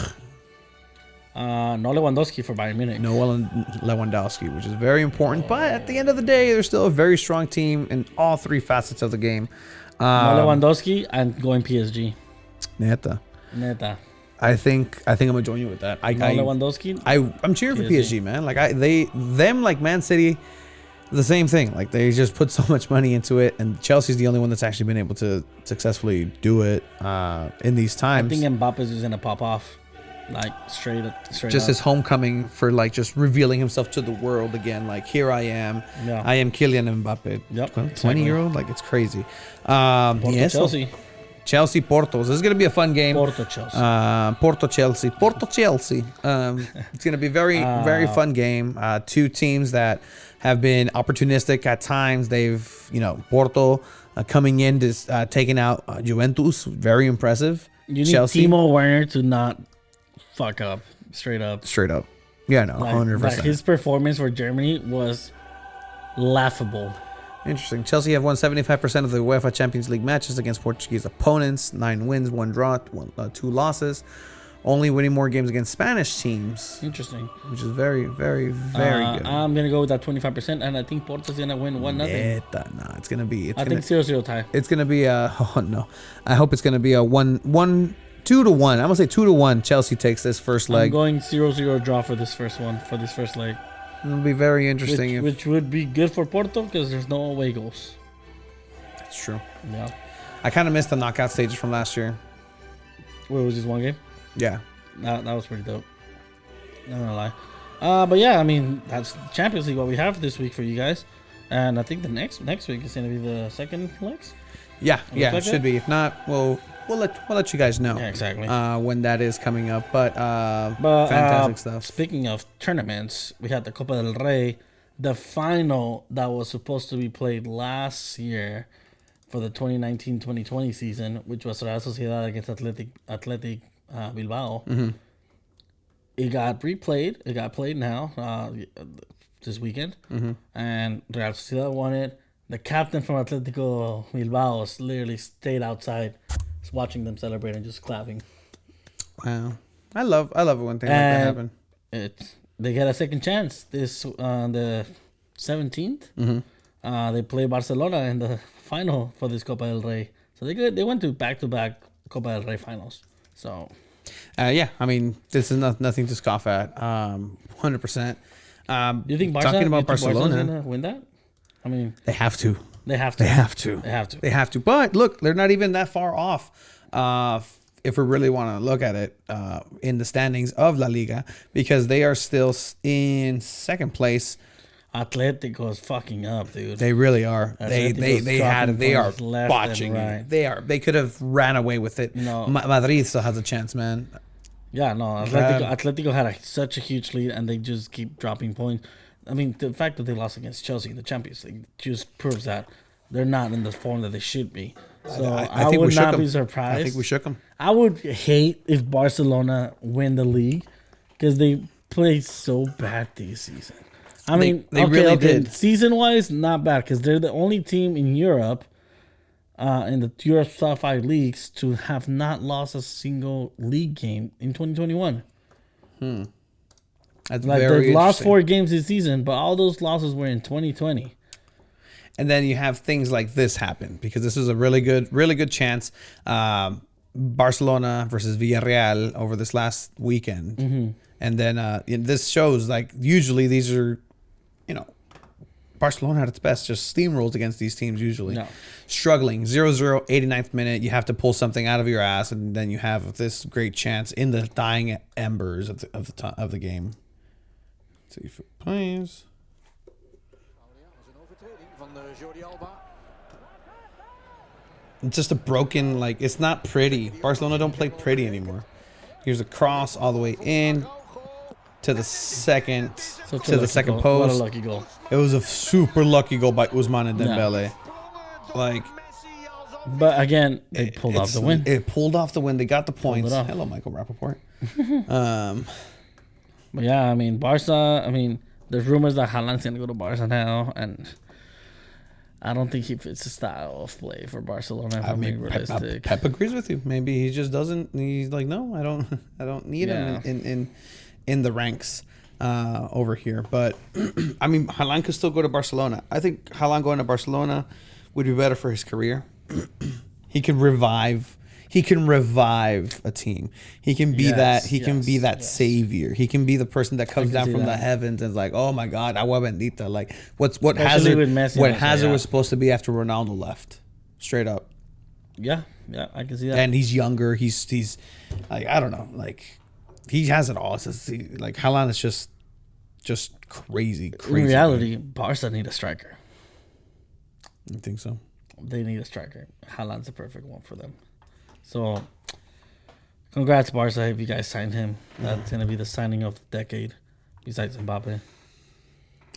No Lewandowski for Bayern Munich. No Lewandowski, which is very important. But at the end of the day, they're still a very strong team in all three facets of the game. No Lewandowski, I'm going PSG. Neta. I think I'm gonna join you with that. Lewandowski. I'm cheering for PSG, man. Like like Man City, the same thing. Like they just put so much money into it, and Chelsea's the only one that's actually been able to successfully do it in these times. I think Mbappe's is gonna pop off. Like straight just up. his homecoming for like just revealing himself to the world again. Like here I am. Yeah. I am Kylian Mbappe. Yep. 20-year-old. Like it's crazy. Chelsea Porto. So this is gonna be a fun game. Porto Chelsea. Porto Chelsea. It's gonna be very fun game. Two teams that have been opportunistic at times. They've Porto coming in to taking out Juventus. Very impressive. You need Chelsea. Timo Werner to not fuck up. Straight up. Yeah, no, 100%. Like his performance for Germany was laughable. Interesting. Chelsea have won 75% of the UEFA Champions League matches against Portuguese opponents. 9 wins, 1 draw, 2 losses. Only winning more games against Spanish teams. Interesting. Which is very, very, very good. I'm going to go with that 25%, and I think Porto's going to win 1-0. No, it's going to be... I think 0-0 tie. It's going to be a... Oh, no. I hope it's going to be a 2-1. I'm going to say 2-1. Chelsea takes this first leg. I'm going 0-0 draw for this first leg. It'll be very interesting. Which would be good for Porto because there's no away goals. That's true. Yeah. I kind of missed the knockout stages from last year. Wait, was this one game? Yeah. That was pretty dope. Not gonna lie. But yeah, I mean, that's Champions League what we have this week for you guys. And I think the next week is going to be the second legs. Yeah, it should be. If not, we'll let you guys know. Yeah, exactly. When that is coming up. But fantastic stuff. Speaking of tournaments, we had the Copa del Rey the final that was supposed to be played last year for the 2019-2020 season, which was Real Sociedad against Athletic Bilbao. Mm-hmm. It got replayed. It got played now this weekend, and Real Sociedad won it. The captain from Atletico Bilbao literally stayed outside, watching them celebrate and just clapping. Wow, I love it when things like that happen. They get a second chance this on the 17th. They play Barcelona in the final for this Copa del Rey. So they went to back-to-back Copa del Rey finals. So yeah, I mean, this is nothing to scoff at. 100%. Do you think talking about Barcelona's Barcelona, gonna win that? I mean, they have to. They have to. They have to. They have to. They have to. But look, they're not even that far off. If we really want to look at it in the standings of La Liga, because they are still in second place. Atletico is fucking up, dude. They really are. They are left botching and it. They could have ran away with it. No. Madrid still has a chance, man. Yeah, no. Atletico had such a huge lead, and they just keep dropping points. I mean, the fact that they lost against Chelsea in the Champions League just proves that they're not in the form that they should be. So I would not be surprised. I think we shook them. I would hate if Barcelona win the league because they played so bad this season. I mean, they really did. Season-wise, not bad because they're the only team in Europe, in the Europe top 5 leagues, to have not lost a single league game in 2021. That's like very they've lost interesting. 4 games this season, but all those losses were in 2020. And then you have things like this happen because this is a really good chance. Barcelona versus Villarreal over this last weekend. And then this shows like usually these are, Barcelona at its best just steamrolls against these teams usually. No. Struggling 0-0, 89th minute. You have to pull something out of your ass, and then you have this great chance in the dying embers of the game. Let's see if it plays. It's just a broken, it's not pretty. Barcelona don't play pretty anymore. Here's a cross all the way in to the second Goal. post. What a lucky goal. It was a super lucky goal by Ousmane Dembele. But again, they pulled off the win. It pulled off the win. They got the points. off. Hello, Michael Rappaport. But yeah, I mean, Barca, there's rumors that Haaland's going to go to Barca now, and I don't think he fits the style of play for Barcelona. If I'm being realistic. Pep agrees with you. Maybe he just doesn't. He's like, no, I don't need him in the ranks over here. But I mean, Haaland could still go to Barcelona. I think Haaland going to Barcelona would be better for his career. He can revive a team. He can be that savior. He can be the person that comes down from the heavens and is like, oh my God, agua bendita. Like what Hazard was supposed to be after Ronaldo left. Straight up. Yeah, I can see that. And he's younger. He's like, I don't know, like he has it all. It's just, Haaland is just crazy. In reality, Barca need a striker. You think so? They need a striker. Haaland's the perfect one for them. So, congrats, Barca, if you guys signed him. That's going to be the signing of the decade, besides Mbappe.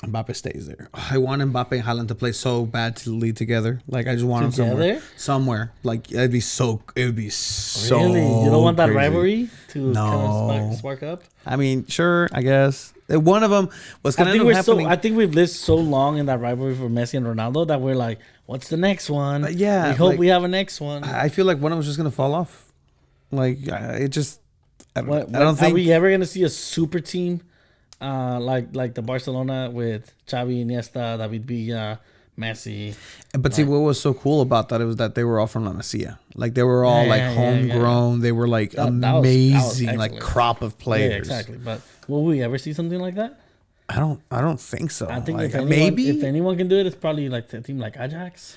Mbappe stays there. I want Mbappe and Haaland to play so bad to lead together. Like, I just want them somewhere. Like, it would be so really? You don't want that crazy. Rivalry to kind of spark up? I mean, sure, I guess. One of them was going to end up happening. I think we've lived so long in that rivalry for Messi and Ronaldo that we're like, what's the next one? We hope we have a next one. I feel like one of them was just going to fall off. Like, it just... I don't think... Are we ever going to see a super team like the Barcelona with Xavi, Iniesta, David Villa, Messi? But see, what was so cool about that was that they were all from La Masia. Like, they were all homegrown. Yeah. They were like amazing, like crop of players. Yeah, exactly. But will we ever see something like that? I don't think so. I think like, if anyone can do it, it's probably like a team like Ajax.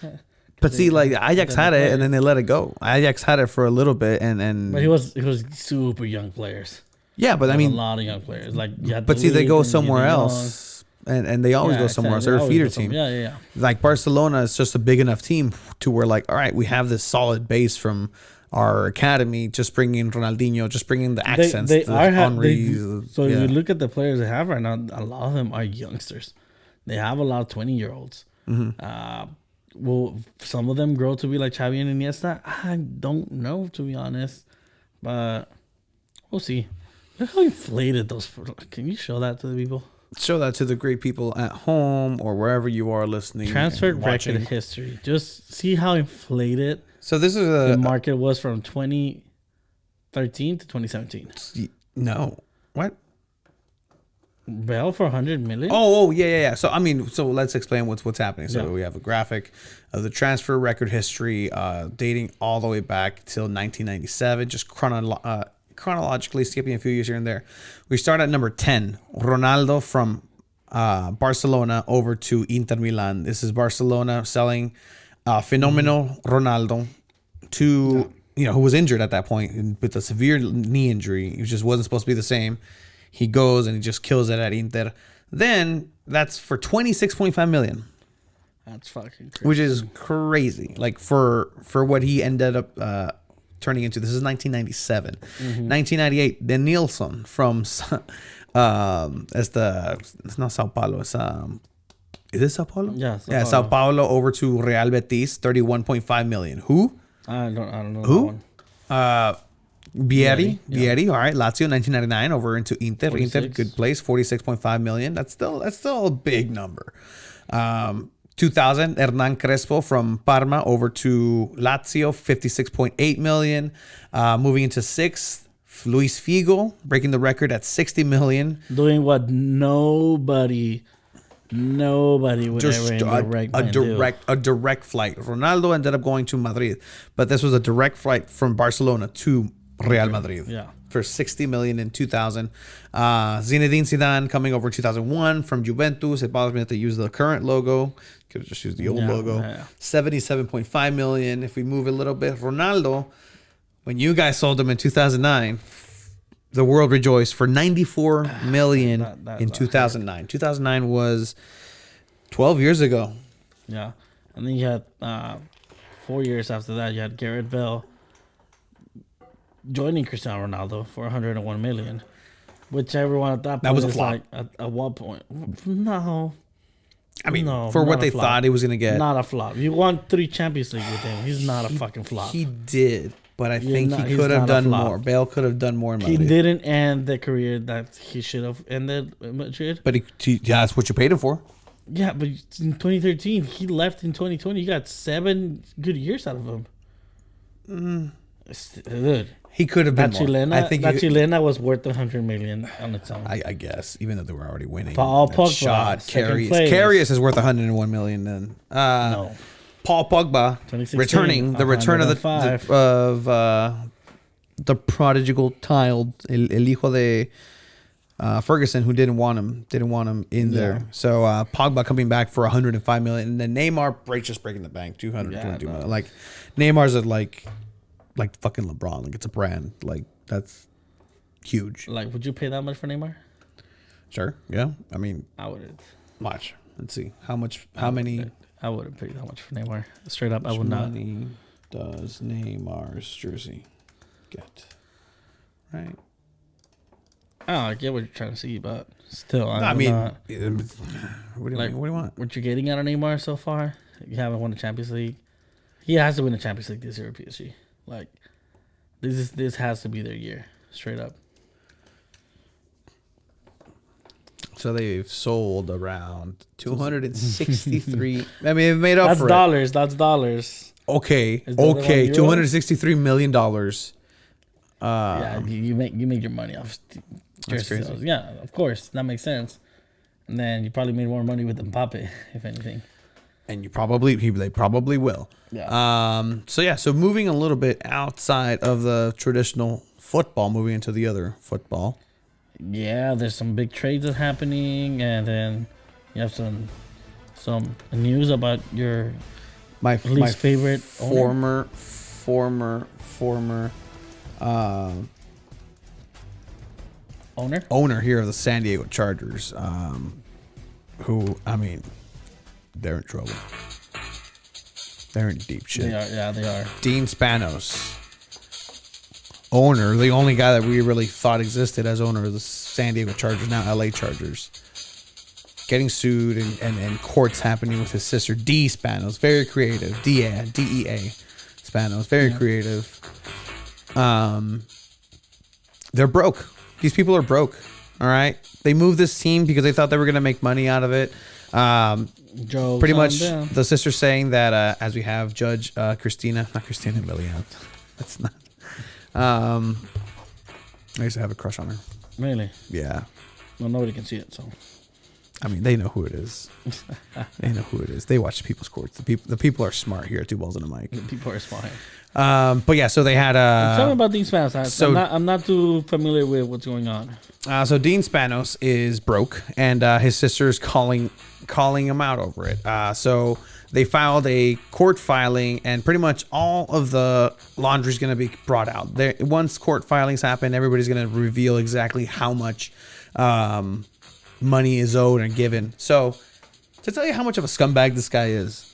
But see, like Ajax had it, and then they let it go. Ajax had it for a little bit, and but it was super young players. Yeah, but I mean, a lot of young players. Like, but see, they go somewhere else, and they always go somewhere else. They're a feeder team. Yeah. Like Barcelona is just a big enough team to where, like, all right, we have this solid base from our academy. Just bring in Ronaldinho. Just bring in the accents. So if you look at the players they have right now, a lot of them are youngsters. They have a lot of 20-year-olds. Will some of them grow to be like Xavi and Iniesta? I don't know, to be honest. But we'll see. Look how inflated those... Can you show that to the people? Show that to the great people at home or wherever you are listening. Transfer record history. Just see how inflated so this is the market was from 2013 to 2017. No. What? Bell for 100 million? Oh, yeah. So, I mean, so let's explain what's happening. So, we have a graphic of the transfer record history dating all the way back till 1997, just chronologically skipping a few years here and there. We start at number 10, Ronaldo from Barcelona over to Inter Milan. This is Barcelona selling phenomenal Ronaldo to, who was injured at that point with a severe knee injury. He just wasn't supposed to be the same. He goes and he just kills it at Inter. Then that's for 26.5 million. That's fucking crazy. Which is crazy. Like for what he ended up turning into. This is 1997. 1998, De Nilsson from it's not Sao Paulo. It's is it Sao Paulo? Yeah, Sao Paulo over to Real Betis, 31.5 million. Who? I don't know. Who? That one. Vieri, all right. Lazio 1999 over into Inter. 46. Inter, good place, 46.5 million. That's still a big number. 2000, Hernan Crespo from Parma over to Lazio, 56.8 million. Moving into sixth, Luis Figo breaking the record at 60 million. Doing what nobody would Just ever in a direct flight. Ronaldo ended up going to Madrid, but this was a direct flight from Barcelona to Real Madrid. Yeah. For 60 million in 2000. Zinedine Zidane coming over in 2001 from Juventus. It bothers me that they use the current logo. Could have just used the old logo. Yeah. 77.5 million. If we move a little bit, Ronaldo, when you guys sold him in 2009, the world rejoiced for 94 million in 2009. 2009 was 12 years ago. Yeah. And then you had 4 years after that, you had Gareth Bale joining Cristiano Ronaldo for 101 million, which everyone at that point was a is flop. like, at one point, no. I mean, No, for what not they a flop. thought he was going to get. Not a flop. You won 3 Champions League with him. He's not a fucking flop. He did, but I think he he's could have not a done flop. more. Bale could have done more in He Madrid. didn't end the career that he should have ended in Madrid. But that's what you paid him for. Yeah, but in 2013, he left in 2020. You got 7 good years out of him. Good. He could have been That more. Chilena, I think that Chilena was worth 100 million on its own. I guess, even though they were already winning. Paul That Pogba, shot, second place. Karius is worth 101 million. Then No. Paul Pogba 2016, returning the return of the 105. the prodigal child, el hijo de Ferguson, who didn't want him in there. So Pogba coming back for 105 million, and then Neymar just breaking the bank, 222 million. Like Neymar's like fucking LeBron. Like it's a brand. Like that's huge. Like, would you pay that much for Neymar? Sure. Yeah. I mean, I wouldn't. watch. Let's see how many I wouldn't pay that much for Neymar. Straight up, I would not. money does Neymar's jersey get? Right. I get what you're trying to see, but still, I would mean, not. what do you Like, mean? What do you want? What you're getting out of Neymar so far? You haven't won the Champions League. He has to win the Champions League this year at PSG. Like, this has to be their year, straight up. So they've sold around 263. I mean, they've made up That's for dollars. That's dollars. it. Okay. Is that about euros? $263 million. Yeah, you make your money off jersey crazy. sales. Yeah, of course, that makes sense. And then you probably made more money with Mbappe, if anything. And they probably will. Yeah. So moving a little bit outside of the traditional football, moving into the other football. Yeah, there's some big trades that's happening, and then you have some news about your My least favorite former owner. here of the San Diego Chargers, who, I mean, they're in trouble. They're in deep shit. They are. Dean Spanos, owner, the only guy that we really thought existed as owner of the San Diego Chargers, now LA Chargers. getting sued and courts happening with his sister D Spanos. Very creative. DEA Spanos. Very creative. They're broke. These people are broke. All right. They moved this team because they thought they were going to make money out of it. Pretty much the sister saying that as we have Judge Christina Milian. That's not. I used to have a crush on her. Really? Yeah. Well, nobody can see it, so. I mean, they know who it is. They know who it is. They watch People's Courts. The people are smart here at Two Balls and a Mic. The people are smart. But yeah, so they had tell me about Dean Spanos. I'm not too familiar with what's going on. So Dean Spanos is broke, and his sister is calling him out over it. So they filed a court filing, and pretty much all of the laundry is going to be brought out. Once court filings happen, everybody's going to reveal exactly how much money is owed and given. So to tell you how much of a scumbag this guy is.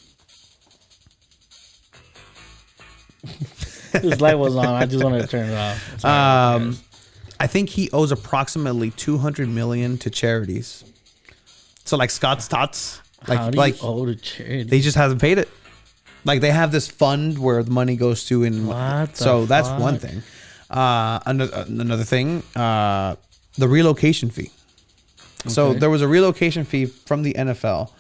This light was on. I just wanted to turn it off. I think he owes approximately $200 million to charities. So like Scott's Tots, How do you owe to charity? They just hasn't paid it. Like they have this fund where the money goes to, that's one thing. Another thing, the relocation fee. Okay. So there was a relocation fee from the NFL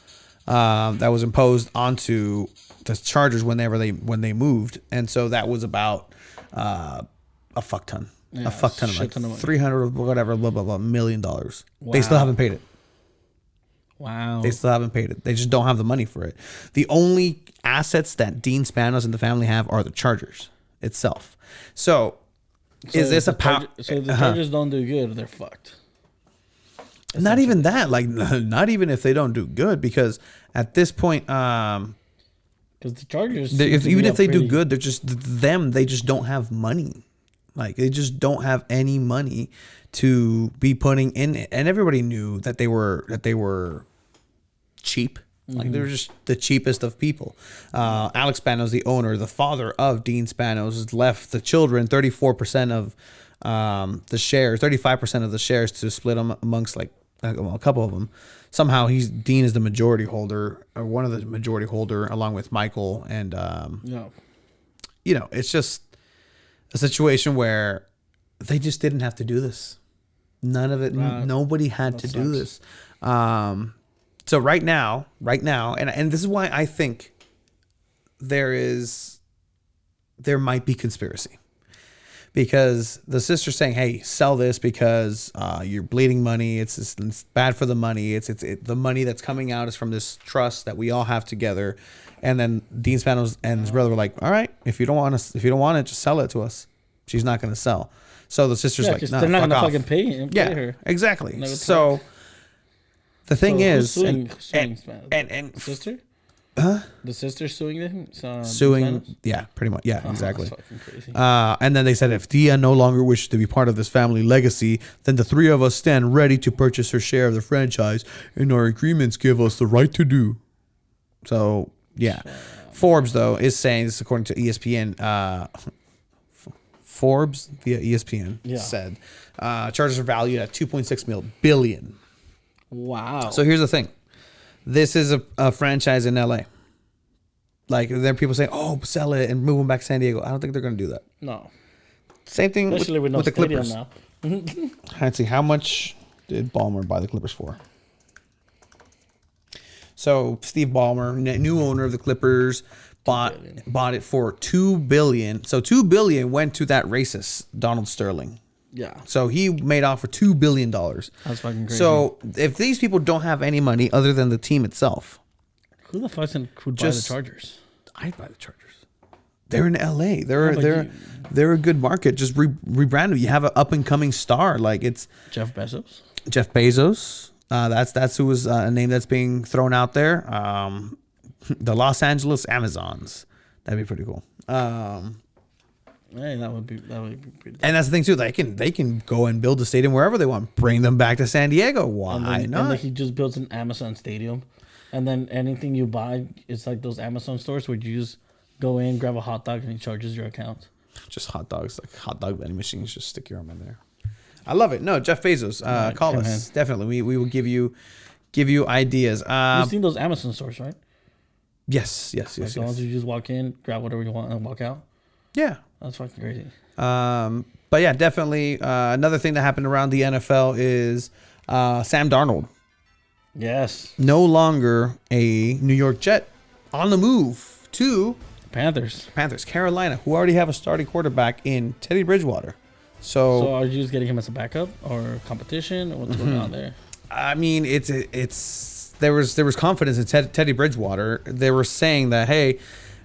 that was imposed onto the Chargers whenever they moved, and so that was about a fuck ton. A fuck ton of like $300 whatever blah blah blah $1 million. Wow. They still haven't paid it. Wow. They still haven't paid it. They just don't have the money for it. The only assets that Dean Spanos and the family have are the Chargers itself. So is this a power? So if the Chargers don't do good, they're fucked. Not even that. Like, not even if they don't do good, because at this point, because the Chargers, even if they do good, they're just them. They just don't have money. Like, they just don't have any money to be putting in it. And everybody knew that they were cheap. Like, they were just the cheapest of people. Alex Spanos, the owner, the father of Dean Spanos, left the children 34% of the shares, 35% of the shares to split them amongst like a couple of them. Somehow Dean is the majority holder, or one of the majority holder, along with Michael. And it's just a situation where they just didn't have to do this. None of it. Nobody had to do this. So right now, and this is why I think there might be conspiracy. Because the sister's saying, "Hey, sell this because you're bleeding money. It's bad for the money. It's the money that's coming out is from this trust that we all have together." And then Dean Spanos and his brother were like, "All right, if you don't want it, just sell it to us." She's not going to sell. So the sister's like, "No, they're not going to fuck fucking pay her." Exactly. So the thing is, suing and sister. The sister suing them? Yeah, pretty much. Yeah, exactly. That's fucking crazy. And then they said, if Dia no longer wishes to be part of this family legacy, then the three of us stand ready to purchase her share of the franchise, and our agreements give us the right to do. So, yeah. Forbes, though, is saying, this according to ESPN, Forbes via ESPN said, Chargers are valued at $2.6 billion. Wow. So here's the thing. This is a franchise in LA. Like, there are people saying, "Oh, sell it and move them back to San Diego." I don't think they're going to do that. No. Same thing Especially with no the Clippers. now. Let's see, how much did Ballmer buy the Clippers for? So Steve Ballmer, new owner of the Clippers, bought it for $2 billion. So $2 billion went to that racist Donald Sterling. Yeah. So he made off for $2 billion. That's fucking crazy. So if these people don't have any money other than the team itself, who the fuck could buy the Chargers? I'd buy the Chargers. They're in LA. They're a good market. Just rebrand them. You have an up and coming star. Like, it's Jeff Bezos. That's who was a name that's being thrown out there. The Los Angeles Amazons. That'd be pretty cool. Hey, that would be pretty. And that's the thing too. They can go and build a stadium wherever they want. Bring them back to San Diego. Why not? And then he just builds an Amazon stadium, and then anything you buy, it's like those Amazon stores where you just go in, grab a hot dog, and he charges your account. Just hot dogs, like hot dog vending machines. Just stick your arm in there. I love it. No, Jeff Bezos, call us. Definitely, we will give you give you ideas. You've seen those Amazon stores, right? Yes. The ones you just walk in, grab whatever you want, and walk out. Yeah. That's fucking crazy. But yeah, definitely. Another thing that happened around the NFL is Sam Darnold. Yes. No longer a New York Jet, on the move to Panthers, Carolina, who already have a starting quarterback in Teddy Bridgewater. So are you just getting him as a backup or competition? Or what's going on there? I mean, there was confidence in Teddy Bridgewater. They were saying that, hey,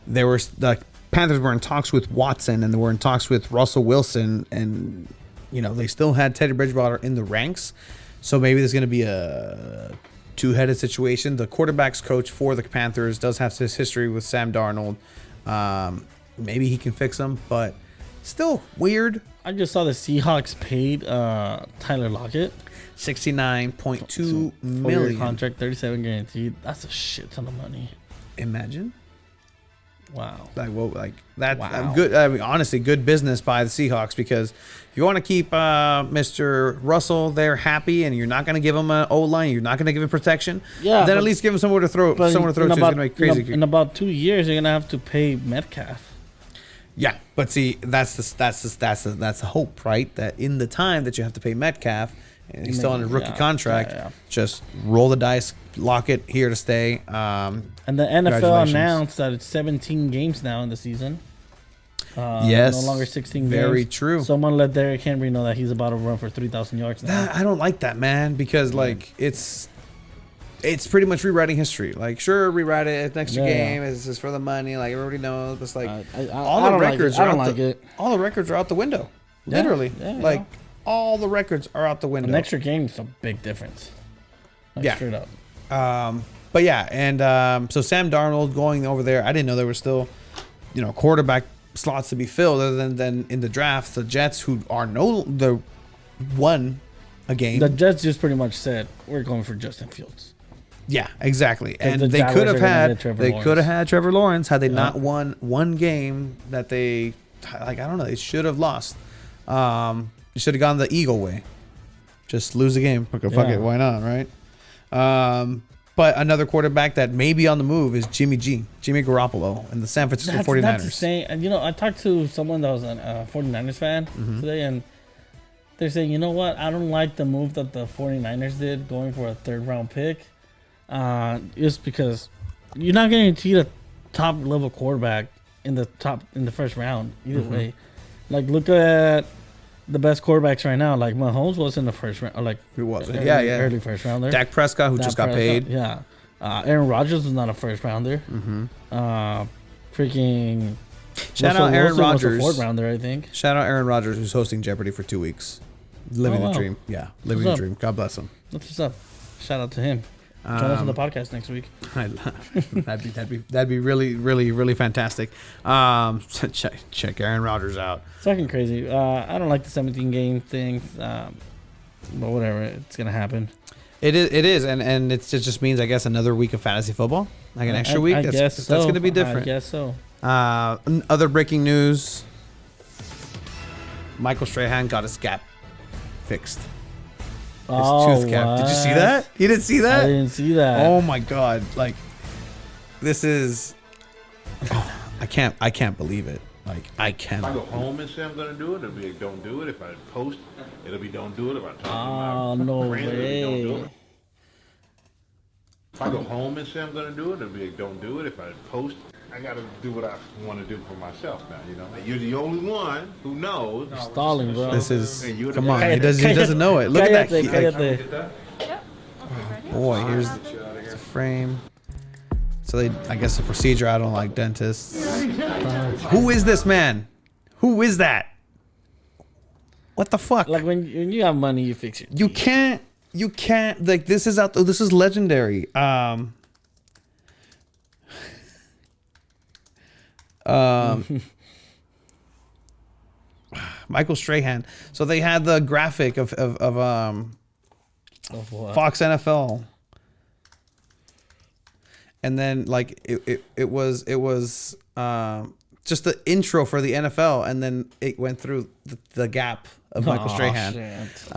the Panthers were in talks with Watson and they were in talks with Russell Wilson, and they still had Teddy Bridgewater in the ranks. So maybe there's going to be a two-headed situation. The quarterbacks coach for the Panthers does have this history with Sam Darnold. Maybe he can fix them, but still weird. I just saw the Seahawks paid Tyler Lockett $69.2 4-year million contract, 37 guaranteed. That's a shit ton of money. Imagine. Wow. That's Wow. good. I mean, honestly, good business by the Seahawks, because if you want to keep Mr. Russell there happy, and you're not going to give him an O-line, you're not going to give him protection, then at least give him somewhere to throw. Somewhere to throw to. It's going to make crazy. In about 2 years, you're gonna have to pay Metcalf. Yeah, but see, that's the hope, right? That in the time that you have to pay Metcalf, and he's still on a rookie contract, just roll the dice, lock it here to stay. And the NFL announced that it's 17 games now in the season. Yes, no longer 16 games. Very true. Someone let Derrick Henry know that he's about to run for 3,000 yards now. I don't like that, man, because it's pretty much rewriting history. Like, sure, rewrite it. It's an extra game. It's just for the money. Like, everybody knows. It's like all the records are out the window. Yeah. Literally, Yeah. all the records are out the window. An extra game is a big difference. Straight up. But yeah, and so Sam Darnold going over there. I didn't know there were still, quarterback slots to be filled other than in the draft. The Jets, who are won a game. The Jets just pretty much said we're going for Justin Fields. Yeah, exactly. And the they Jaguars could have had Trevor Lawrence had they Yeah. not won one game that they I don't know, they should have lost. They should have gone the Eagle way. Just lose the game. Okay, fuck it, why not, right? But another quarterback that may be on the move is Jimmy Garoppolo, and the San Francisco 49ers. That's insane. And I talked to someone that was a 49ers fan today, and they're saying, you know what? I don't like the move that the 49ers did going for a third-round pick. Just because you're not guaranteed a top-level quarterback in the first round either way. Like, look at the best quarterbacks right now. Like, Mahomes was in the first round. Like, who was it? Early first rounder. Dak Prescott, who just got paid. Yeah. Aaron Rodgers was not a first rounder. Freaking. Shout out Aaron Wilson Rodgers. Was a fourth rounder, I think. Shout out Aaron Rodgers, who's hosting Jeopardy for 2 weeks. Living the dream. Yeah, living the dream. God bless him. That's what's up. Shout out to him. Join us on the podcast next week. That'd be really, really, really fantastic. Check Aaron Rodgers out. It's fucking crazy. I don't like the 17 game thing, but whatever. It's gonna happen. It is, and it just means, I guess, another week of fantasy football, like an extra week. That's going to be different. I guess so. Other breaking news: Michael Strahan got his gap fixed. His tooth cap. What? Did you see that? You didn't see that? I didn't see that. Oh my god! Like, this is. I can't believe it. Like, I can't. If I go home and say I'm gonna do it, it'll be don't do it. If I post, it'll be don't do it. If I talk to my no friends, it'll be don't do way. it. If I go home and say I'm gonna do it, it'll be don't do it. If I post, I gotta do what I want to do for myself now. You're the only one who knows. You're stalling, bro. This is. And you're the Come on, guy. he doesn't know it. Look at that. Cállate. Boy, here's the frame. So I guess the procedure. I don't like dentists. Who is this man? Who is that? What the fuck? Like, when you have money, you fix it. You can't. Like, this is This is legendary. Michael Strahan. So they had the graphic of Fox NFL, and then like it was just the intro for the NFL, and then it went through the gap of Michael Strahan. Shit.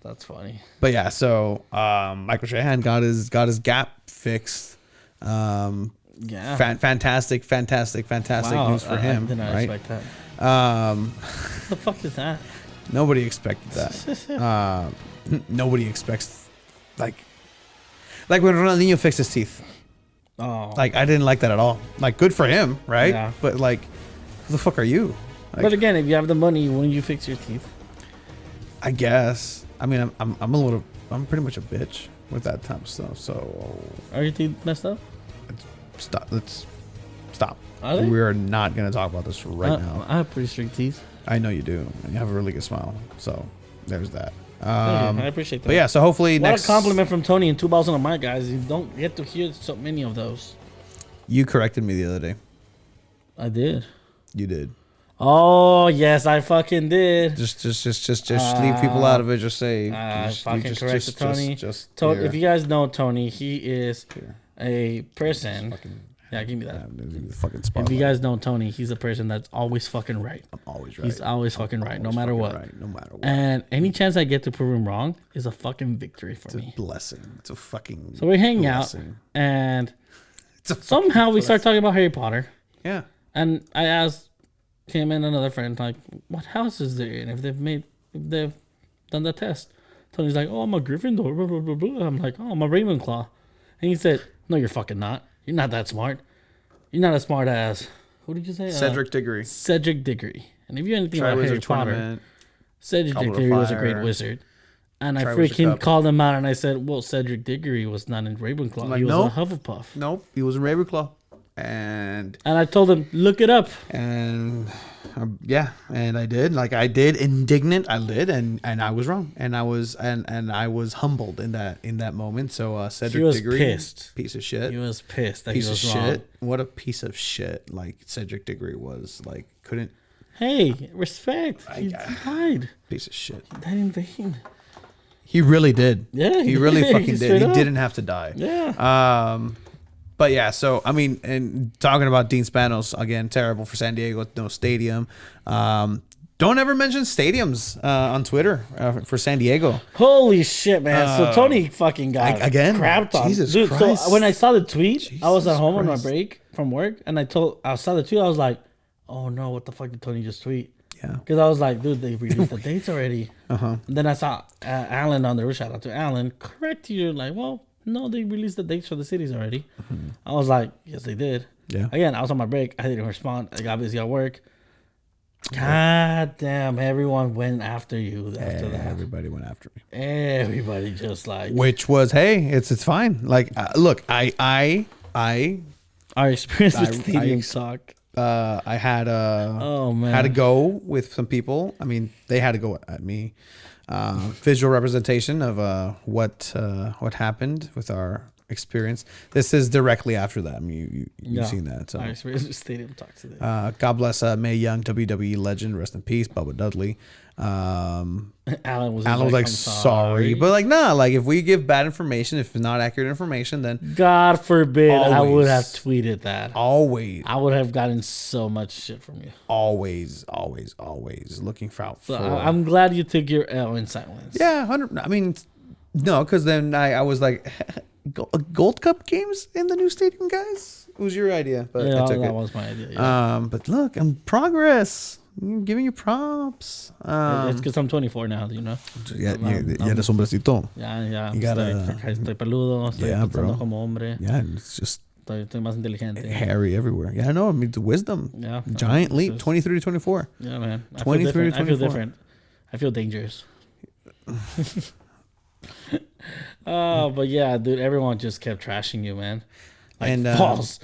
That's funny. But yeah, so Michael Strahan got his gap fixed. Yeah. Fantastic news for him. I did not right? expect that. Um, What the fuck is that? Nobody expected that. Nobody expects like when Ronaldinho fixed his teeth. Oh. Like I didn't like that at all. Like good for him, right? Yeah. But like, who the fuck are you? Like, But again, if you have the money, wouldn't you fix your teeth? I guess. I mean, I'm pretty much a bitch with that type of stuff. So Are your teeth messed up? let's stop. Are they? We are not gonna talk about this right now. I have pretty straight teeth. I know you do, and you have a really good smile. So there's that. Thank you. I appreciate that. But yeah, so hopefully What next. a compliment from Tony and 2 balls on the mic, guys. You don't get to hear so many of those. You corrected me the other day. I did. You did. Oh yes, I fucking did. Just leave people out of it. Just say. I just- fucking just- corrected just- Tony. Just, If you guys know Tony, he is here. a person. Fucking, Yeah, give me that. the fucking If spotlight. you guys know Tony, he's a person that's always fucking right. I'm always right. He's always fucking right, no Always matter fucking what. Right, no matter what. And any chance I get to prove him wrong is a fucking victory for It's a me. blessing. It's a fucking. So we're hanging out, blessing. and It's a fucking somehow we start blessing. talking about Harry Potter. Yeah. And I asked him and another friend, like, what houses they're in, if they've done the test. Tony's like, oh, I'm a Gryffindor, blah, blah, blah, blah. I'm like, oh, I'm a Ravenclaw. And he said, no, you're fucking not. You're not that smart. You're not as smart as, who did you say? Cedric Diggory. Cedric Diggory. And if you know anything about Harry Triwizard Potter, Tournament. Cedric Goblet of Diggory was a Fire. great wizard. And I Triwizard freaking Cup. called him out and I said, well, Cedric Diggory was not in Ravenclaw. I'm like, He was nope. a Hufflepuff. Nope. He was a Ravenclaw. And And I told him, look it up. yeah, and I did. Like I did, indignant. I did, and I was wrong, and I was humbled in that moment. So Cedric He was Diggory, pissed. piece of shit, He was pissed that piece he of was wrong. shit. What a piece of shit! Like Cedric Diggory was like couldn't Hey, respect. He died. piece of shit. He died in vain. He really did. Yeah, he really did. fucking did. Straight He up. didn't have to die. Yeah. But yeah, so I mean, and talking about Dean Spanos again, terrible for San Diego, no stadium. Don't ever mention stadiums on Twitter for San Diego. Holy shit, man. So Tony fucking got again? crapped on. Jesus Dude, Christ. so when I saw the tweet, I was at Jesus home on my Christ. break from work, and I saw the tweet. I was like, oh no, what the fuck did Tony just tweet? Yeah. Because I was like, dude, they released the dates already. And then I saw Alan on there. Shout out to Alan. Correct you. Like, well, no, they released the dates for the cities already. I was like, yes, they did. Yeah. Again, I was on my break. I didn't respond. I got busy at work. God damn, everyone went after you after that. Everybody went after me. Everybody just like Which was, hey, it's fine. Like, look, I our experience with stadium suck. I had Oh man, had to go with some people. I mean, they had to go at me. Visual representation of what happened with our experience. This is directly after that. I mean, you've seen that. So our experience with stadium suck today. God bless Mae Young, WWE legend, rest in peace, Bubba Dudley. Alan was Alan was like, "I'm sorry, but like, nah, like if we give bad information, if it's not accurate information, then God forbid I would Always. have tweeted that. always, I would have gotten so much shit from you. always looking for out. So I'm glad you took your L in silence. Yeah, 100. I mean, no, because then I was like, Gold Cup games in the new stadium, guys. It was your idea, but Yeah, I took that it. was my idea. Yeah. But look, I'm progress. I'm giving you props. It's because I'm 24 now, you know. Ya eres hombrecito. Ya, You gotta- estoy peludo, estoy Yeah, pensando bro. como hombre, Yeah, it's just estoy más inteligente. hairy everywhere. Yeah, I know. I mean, the wisdom. Yeah. Giant leap, It's just- 23 to 24. Yeah, man. I feel 23 different. to I feel 24. different. I feel dangerous. Oh, but yeah, dude, everyone just kept trashing you, man. Like, And, false.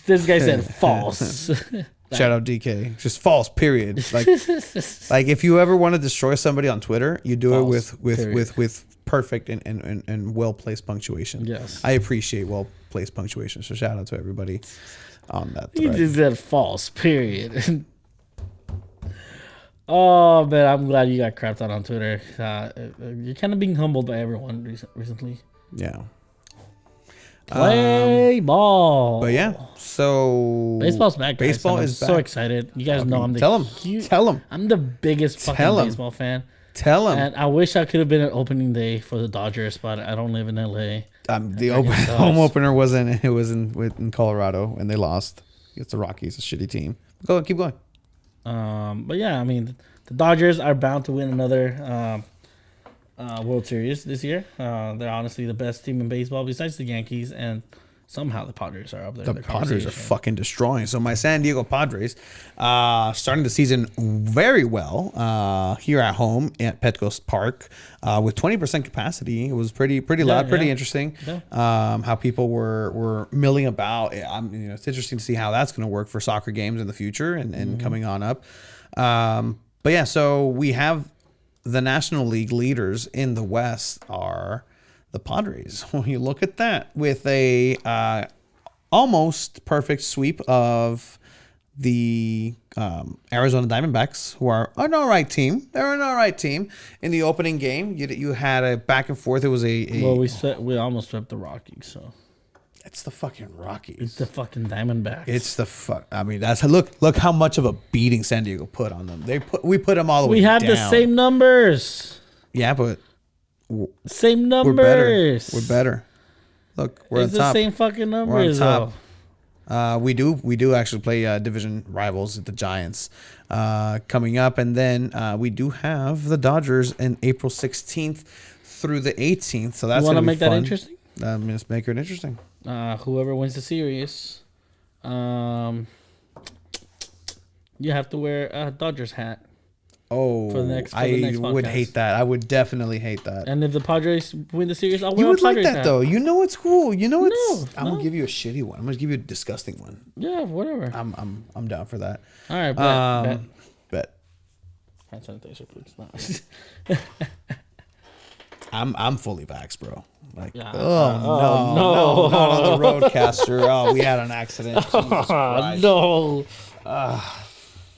This guy said false. Shout out DK. Just false. Period. Like, like if you ever want to destroy somebody on Twitter, you do False, it with period. perfect and well placed punctuation. Yes. I appreciate well placed punctuation. So shout out to everybody on that He thread. just said false, period. Oh, man, I'm glad you got crapped out on Twitter. You're kind of being humbled by everyone recently. Yeah. Play ball. But yeah, so Baseball's back, guys. Baseball I'm is so back. excited. You guys know I'm the Tell him. I'm the biggest fucking Tell 'em. baseball fan. Tell him. And I wish I could have been at opening day for the Dodgers, but I don't live in LA. The home opener in Colorado, and they lost. It's the Rockies, a shitty team. Keep going. But yeah, I mean, the Dodgers are bound to win another World Series this year. They're honestly the best team in baseball besides the Yankees, and somehow the Padres are up there. The Padres are fucking destroying. So my San Diego Padres starting the season very well here at home at Petco Park with 20% capacity. It was pretty loud, pretty interesting. Yeah. How people were milling about. It's interesting to see how that's going to work for soccer games in the future and coming on up. But yeah, so we have the National League leaders in the West are the Padres. When you look at that, with a almost perfect sweep of the Arizona Diamondbacks, who are an all right team. They're an all right team. In the opening game, you had a back and forth. It was we almost swept the Rockies. So it's the fucking Rockies. it's the fucking Diamondbacks. It's the fuck. I mean, look how much of a beating San Diego put on them. We put them all the way down. We have the same numbers. Yeah, but Same numbers. We're better. Look, we're it's on top. the same fucking We're on numbers. top. Though. We do actually play division rivals at the Giants coming up, and then we do have the Dodgers in April 16th through the 18th. So that's You want to gonna be make that fun. interesting? Let's make it interesting. Whoever wins the series, you have to wear a Dodgers hat. Oh, For the next I would podcast. hate that. I would definitely hate that. And if the Padres win the series, I'll You wear would a Padres like that hat. though. You know it's cool. You know it's. No, I'm no. gonna give you a shitty one. I'm gonna give you a disgusting one. Yeah, whatever. I'm down for that. All right, bet. Bet. Hand sanitizer, please. No. I'm fully vaxxed, bro. Like, Yeah. no, not on the roadcaster. Oh, we had an accident. Jesus Christ. No.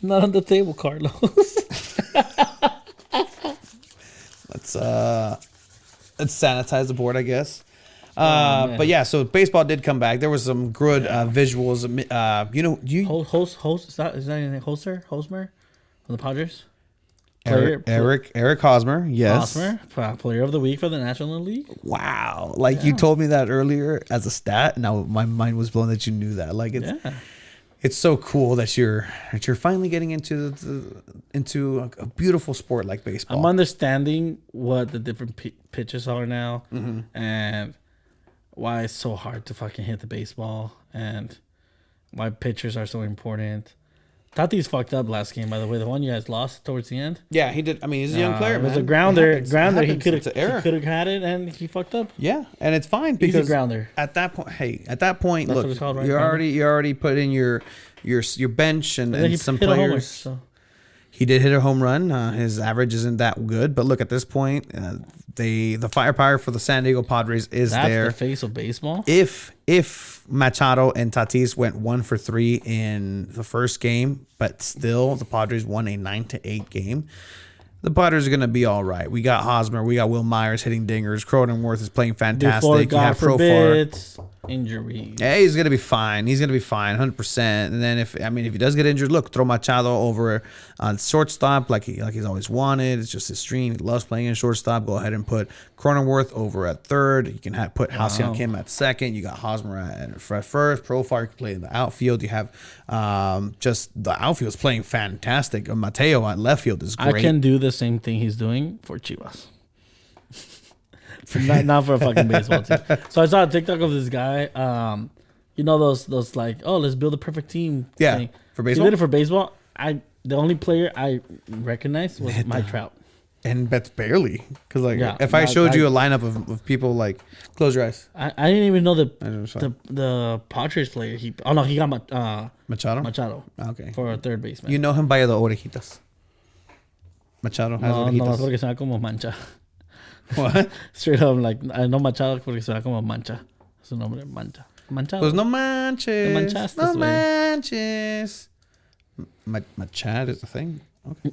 Not on the table, Carlos. Let's sanitize the board, I guess. But yeah, so baseball did come back. There was some good visuals. Host is that his name? Hosmer from the Padres. Eric Hosmer, yes. Hosmer, player of the week for the National League. Wow, like you told me that earlier as a stat. Now my mind was blown that you knew that. Like it's so cool that you're finally getting into a beautiful sport like baseball. I'm understanding what the different pitches are now, and why it's so hard to fucking hit the baseball, and why pitchers are so important. Tatis fucked up last game, by the way. The one you guys lost towards the end. Yeah, he did. I mean, he's a young player. It was man. a grounder. It happens. He could It's an error. have had it, and he fucked up. Yeah, and it's fine because Easy grounder. at that point, that's what it's look, called, right? you already put in your bench and then he some hit a homer, players. so. He did hit a home run. His average isn't that good, but look at this point, the firepower for the San Diego Padres is That's there. the face of baseball. If Machado and Tatis went 1 for 3 in the first game, but still the Padres won a 9-8 game, the Padres are going to be all right. We got Hosmer, we got Will Myers hitting dingers. Cronenworth is playing fantastic. Before You God have Profar. forbids injuries. Yeah, he's gonna be fine. 100%. And then if he does get injured, look, throw Machado over on shortstop like he's always wanted. It's just his dream. He loves playing in shortstop. Go ahead and put Cronenworth over at third. You can put Ha-Seong Kim at second. You got Hosmer at first. Profar can play in the outfield. You have just the outfield's playing fantastic. Mateo at left field is great. I can do the same thing he's doing for Chivas. not for a fucking baseball team. So I saw a TikTok of this guy. You know those like, oh, let's build a perfect team. Yeah, thing. for He baseball. did it for baseball. The only player I recognized was Mike Trout. And that's barely because Yeah, if I showed you a lineup of people, like, close your eyes. I didn't even know know, sorry. the Padres player. He got Machado. Okay, for a third baseman. You know him by the orejitas. Machado has no, orejitas. porque se ve como mancha. What? Straight up, like, I know Machado porque se ve como mancha. Es su nombre, mancha. Manchado. Pues no manches. Te manchaste, no güey. manches. Machad is the thing. Okay.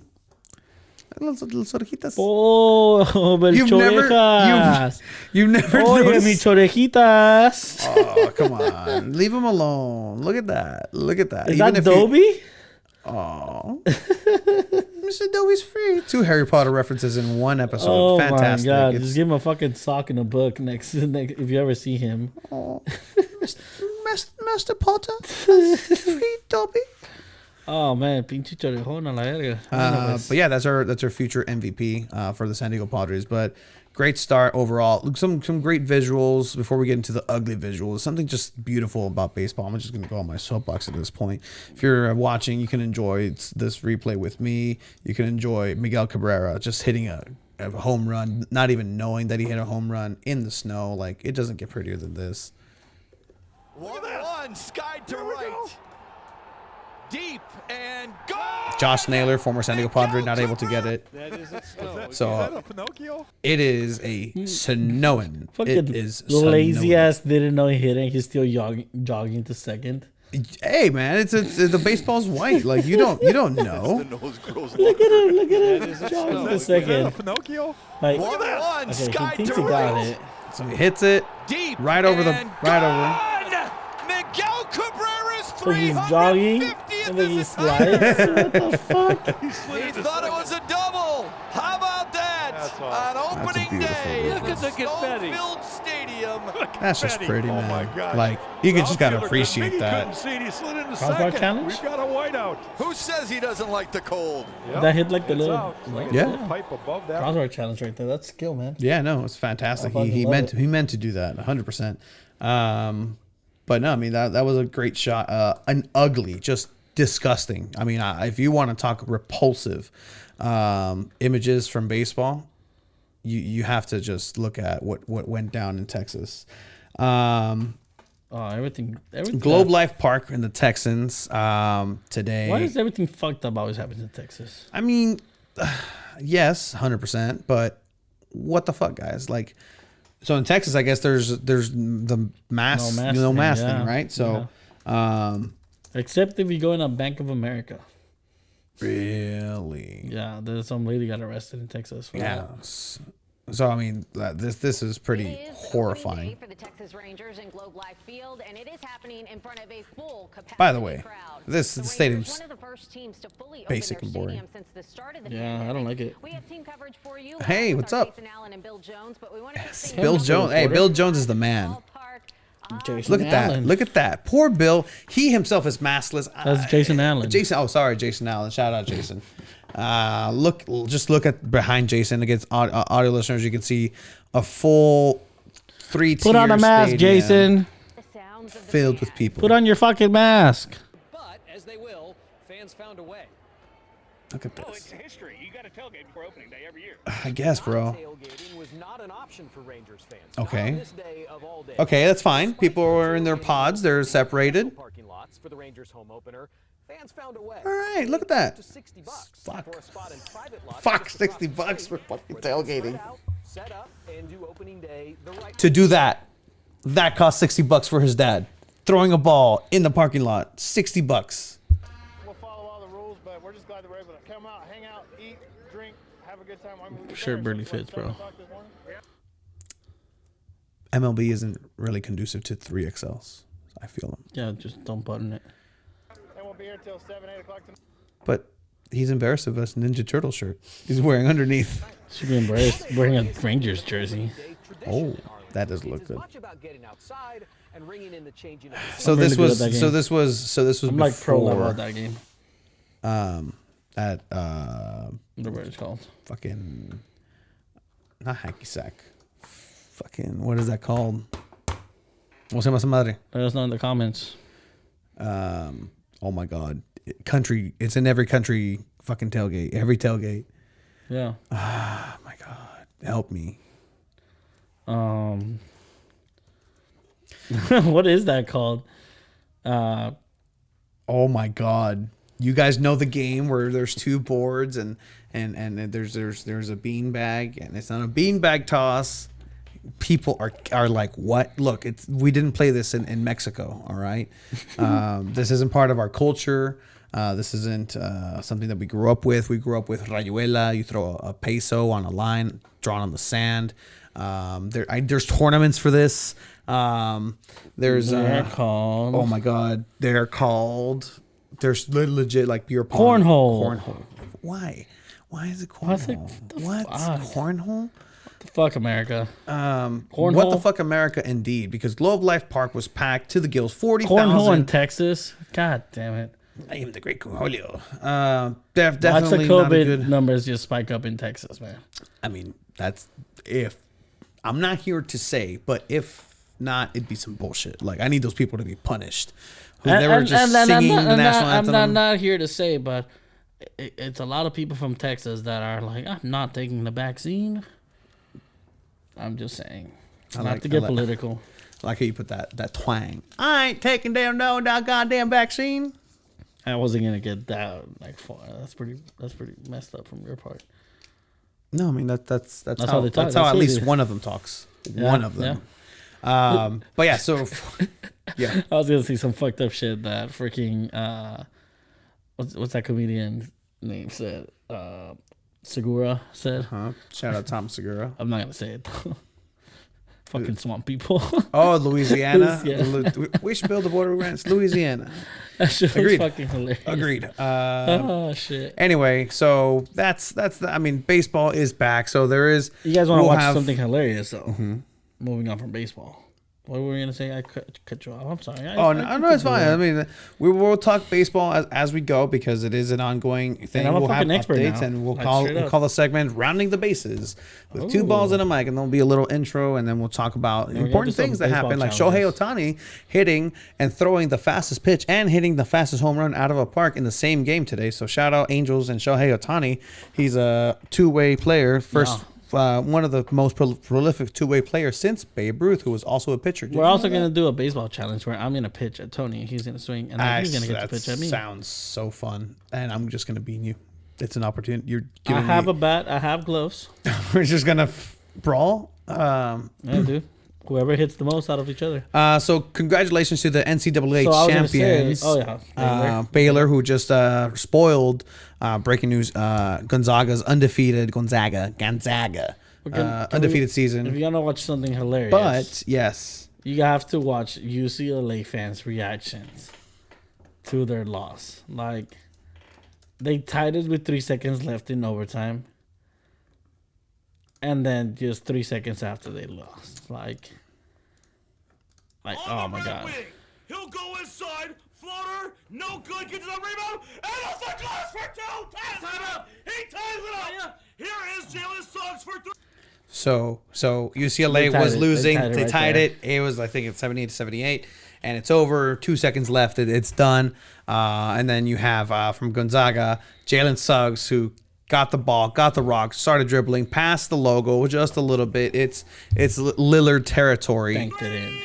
Los orejitas. Oh, el You've never- chorejas. You've never Oye, noticed. mis chorejitas. Oh, come on. Leave him alone. Look at that. Look at that. Is Even that if you- Dobby? Oh. Mr. Dobby's free. 2 Harry Potter references in one episode. Oh Fantastic. my god! It's- Just give him a fucking sock and a book next if you ever see him. Oh. Master Potter. Free Dobby. Oh man, pinche chorejón a la verga. But yeah, that's our future MVP for the San Diego Padres. But great start overall. Some great visuals before we get into the ugly visuals. Something just beautiful about baseball. I'm just gonna go on my soapbox at this point. If you're watching, you can enjoy this replay with me. You can enjoy Miguel Cabrera just hitting a home run, not even knowing that he hit a home run in the snow. Like, it doesn't get prettier than this. 1-1, skied to right. Deep and go! Josh Naylor, former San Diego Padre, not able to get it. So it is a snowing. Fucking It is lazy snowing. ass didn't know he hit it. He's still jogging to second. Hey man, it's the baseball's white. Like you don't know. Look at him! He's jogging to second. Like, 1-1, okay, he skied thinks to he got right. it. So he hits it Deep right over and gone! Miguel Cabrera's So he's jogging 350th and then he is slides. What the fuck? He thought it was a double. How about that? On opening beautiful day, visual. look at the confetti. Filled stadium. That's just pretty, Oh man. my God. Like you just gotta appreciate that. Crossbar challenge? We've got a whiteout. Who says he doesn't like the cold? That hit like the It's little out. Like a Yeah. little pipe above that. crossbar challenge right there. That's skill, man. Yeah, no, it's fantastic. I fucking He love meant it. he meant to do that 100%. But no, I mean that was a great shot. An ugly, just disgusting. I mean, if you want to talk repulsive images from baseball, you have to just look at what went down in Texas. Oh, everything. Globe Life Park in the Texans today. Why does everything fucked up always happen in Texas? I mean, yes, 100%. But what the fuck, guys? Like, so in Texas, I guess there's the mask, no mask thing, yeah. right? So, Except if you go in a Bank of America. really, Yeah, there's some lady got arrested in Texas. For yeah. that. So I mean, this is pretty horrifying. For the Texas Rangers in Globe Life Field, and it is happening in front of a full capacity By the way, crowd. this The stadium's Rangers, one of the first teams to fully basic open and their boring. stadium since the start of the Yeah, I pandemic. don't like it. We have team coverage for you. Hey, with what's our up? Jason Allen and Bill Jones, but we want to get things Bill moving. Jones. Hey, Bill Jones is the man. Ballpark. Jason Look at that. Allen. Look at that. Poor Bill. He himself is maskless. That's Jason Allen. Jason. Oh, sorry, Jason Allen. Shout out, Jason. Just look at behind Jason against audio listeners. You can see a full 3-tier Put on a mask, stadium Jason. The sounds of the filled band. with people. Put on your fucking mask. But as they will, fans found a way. Look at this. history. You got a tailgate before opening day every year. I guess, bro. Tailgating was not an option for Rangers fans. Okay. Not on this day of all days. Okay, that's fine. People are in their pods. They're separated. Parking lots for the Rangers home opener. Fans found a way. All right, look at that. To $60 Fuck. for a spot in private lots. Fuck, just across the $60 street, for fucking where they can tailgating. spread out, set up, and do opening day the right To do that cost $60 for his dad. Throwing a ball in the parking lot, $60. We'll follow all the rules, but we're just glad that we're able to come out, hang out, eat, drink, have a good time. I mean, we Shirt got barely there fits, since, what, bro. 7 o'clock this morning? MLB isn't really conducive to 3XLs. I feel them. Yeah, just don't button it. And we'll be here till 7, 8 o'clock tonight. But he's embarrassed of us Ninja Turtle shirt he's wearing underneath. Should be embarrassed wearing a Rangers jersey. Oh, that does look It's good. as much about getting outside and ringing in the changing of the So I'm this really good was at that so game. this was I'm like pro level before at that game. at Whatever it's called. fucking not hacky sack. Fucking what is that called? ¿Cómo se llama esa madre? Let us know in the comments. Oh my god. Country, it's in every country fucking tailgate. Every tailgate. Yeah. Oh my god. Help me. What is that called? Oh my god. You guys know the game where there's two boards and there's a bean bag and it's not a bean bag toss. People are like, what? Look, we didn't play this in Mexico, all right? This isn't part of our culture. This isn't something that we grew up with. We grew up with Rayuela. You throw a peso on a line drawn on the sand. There's tournaments for this. They're called. Oh my God, they're called. There's legit like beer pong. Cornhole. Why? Why is it cornhole? What? Cornhole? What the fuck, America? Cornhole? What the fuck, America? Indeed, because Globe Life Park was packed to the gills. 40,000. Cornhole in Texas. God damn it. I am the great Cornholio. Watch Definitely the not a COVID good. numbers just spike up in Texas, man. I mean, that's if. I'm not here to say, but if not, it'd be some bullshit. Like, I need those people to be punished. Who never just singing the national anthem. I'm not here to say, but it's a lot of people from Texas that are like, I'm not taking the vaccine. I'm just saying. Not to get political. I like how you put that twang. I ain't taking down no goddamn vaccine. I wasn't gonna get that like far. That's pretty messed up from your part. No, I mean that's how they talk. That's how That's at least it. one of them talks. Yeah, One of them. Yeah. But yeah, so yeah. I was gonna see some fucked up shit that freaking what's that comedian name said? Segura said. Shout out Tom Segura. I'm not gonna say it though. Fucking swamp people. Oh, Louisiana. Yeah. We should build a border against Louisiana. That shit was fucking hilarious. Agreed. Oh shit. Anyway, so that's I mean, baseball is back, so there is. You guys want to watch something hilarious though? Moving on from baseball. What were we gonna say? I cut you off. I'm sorry. No, it's fine. I mean, we will talk baseball as we go because it is an ongoing thing. I'm a We'll have fucking expert updates, now. and we'll Like, call the segment "Rounding the Bases" with two balls and a mic, and there'll be a little intro, and then we'll talk about we're gonna important do some things that baseball happen, like challenges. Shohei Ohtani hitting and throwing the fastest pitch and hitting the fastest home run out of a park in the same game today. So shout out Angels and Shohei Ohtani. He's a two-way player. One of the most prolific two-way players since Babe Ruth, who was also a pitcher. We're also going to do a baseball challenge where I'm going to pitch at Tony. He's going to swing, and then he's going to get to pitch at me. Sounds so fun. And I'm just going to beat you. It's an opportunity. You're I giving have me... a bat. I have gloves. We're just going to brawl. Yeah, dude. Whoever hits the most out of each other. So congratulations to the NCAA champions. Baylor, who just spoiled, breaking news, Gonzaga's undefeated undefeated season. If you want to watch something hilarious. But, yes. You have to watch UCLA fans' reactions to their loss. Like, they tied it with 3 seconds left in overtime. And then just 3 seconds after they lost. Like oh my God. He'll go inside, floater, no good, gets the rebound, and also goes for two. Ties it up. He ties it up. Here is Jalen Suggs for three. So UCLA was losing. They tied it. It was, I think, it's 78-78, and it's over. 2 seconds left. It's done. And then you have from Gonzaga, Jalen Suggs, who got the ball, got the rock, started dribbling, past the logo just a little bit. It's Lillard territory. Banked it in.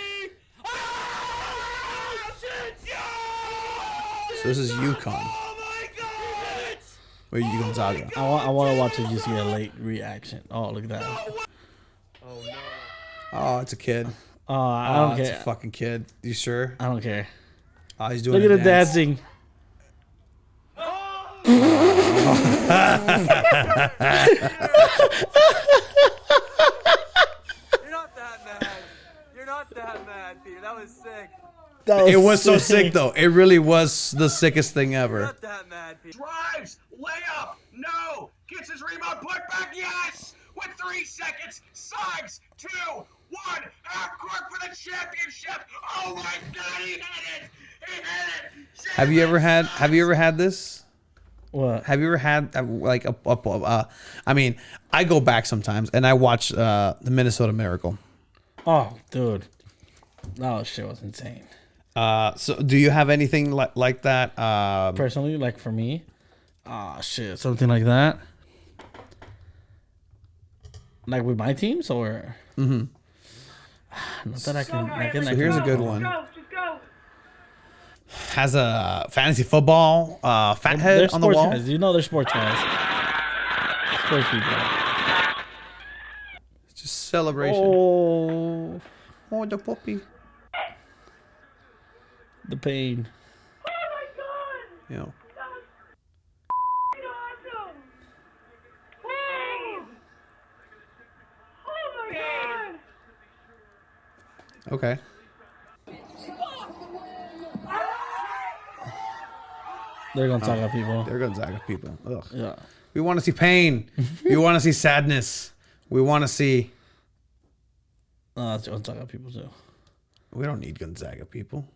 So this is UConn. Or you Gonzaga. I want to watch a UCLA reaction. Oh, look at that. Oh no. Oh, it's a kid. I don't care. It's a fucking kid. You sure? I don't care. Oh, he's doing. Look at the dancing. You're not that mad. You're not that mad, Peter. That was sick. It was so sick, though. It really was the sickest thing ever. Not that mad, Peter. Drives, layup, no, gets his rebound, put back, yes, with 3 seconds, Suggs, 2, 1, half court for the championship. Oh my God, he hit it, he hit it. Have you ever had this? What? Have you ever had like I mean, I go back sometimes and I watch the Minnesota Miracle. Oh, dude, that shit was insane. So do you have anything like that? Personally, like for me, shit, something like that. Like with my teams, or not that I can. So here's a good one. Has a fantasy football fathead on the wall. Guys. You know they're sports guys. Sports people. It's just celebration. Oh, the puppy. The pain. You know. Okay. They're Gonzaga people. They're Gonzaga people. Ugh. Yeah. We want to see pain. We want to see sadness. We want to see. That's Gonzaga people too. We don't need Gonzaga people.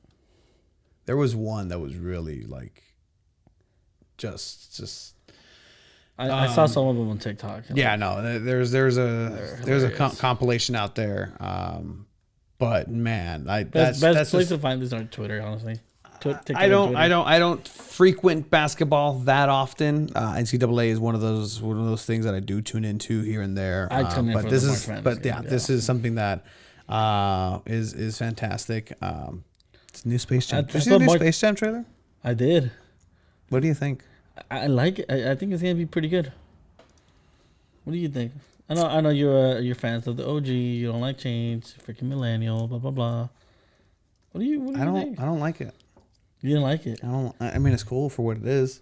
There was one that was really like, just. I saw some of them on TikTok. Yeah, no, there's a compilation out there. But man, best place to find this on Twitter, honestly. I don't frequent basketball that often. NCAA is one of those things that I do tune into here and there. I tune in but for this the is March but Madness yeah, game, this is something that is fantastic. It's new Space Jam. Did you see the new Space Jam trailer? I did. What do you think? I like it. I think it's gonna be pretty good. What do you think? I know you're fans of the OG. You don't like change. Freaking millennial. Blah blah blah. What do you think? I don't like it. You didn't like it? I mean, it's cool for what it is.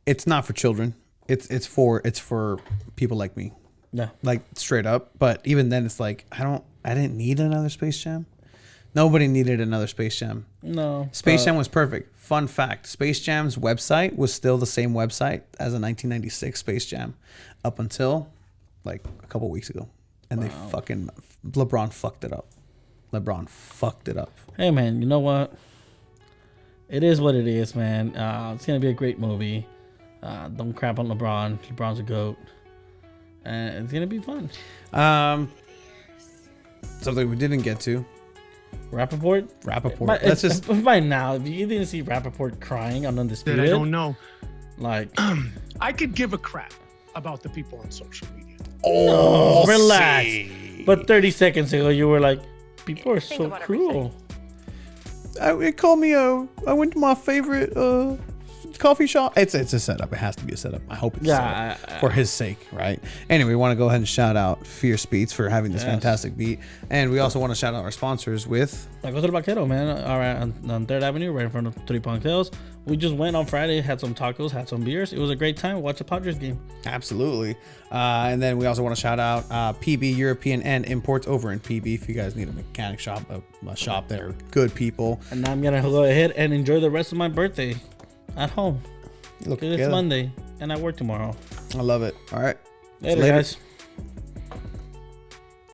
It's not for children. It's for people like me. Yeah. Like straight up. But even then, it's like I didn't need another Space Jam. Nobody needed another Space Jam. No. Space Jam was perfect. Fun fact: Space Jam's website was still the same website as a 1996 Space Jam, up until like a couple weeks ago, and they fucking LeBron fucked it up. Hey man, you know what? It is what it is, man. It's gonna be a great movie. Don't crap on LeBron. LeBron's a goat, and it's gonna be fun. Something we didn't get to. Rappaport. Let's just by now. If you didn't see Rappaport crying on Undisputed, I don't know. Like, I could give a crap about the people on social media. Oh, relax. But 30 seconds ago, you were like, people are so cruel. It called me I went to my favorite coffee shop. It's a setup. It has to be a setup. I hope it's set up for his sake, right? Anyway, we want to go ahead and shout out Fierce Beats for having this fantastic beat, and we also want to shout out our sponsors with Tacos del Vaquero, man. All right, on 3rd Avenue, right in front of 3 Punk Tails. We just went on Friday, had some tacos, had some beers. It was a great time. Watch the Padres game. Absolutely. And then we also want to shout out PB European and Imports over in PB. If you guys need a mechanic shop, a shop there, good people. And now I'm gonna go ahead and enjoy the rest of my birthday at home. Because it's Monday and I work tomorrow. I love it. All right. Later. Guys.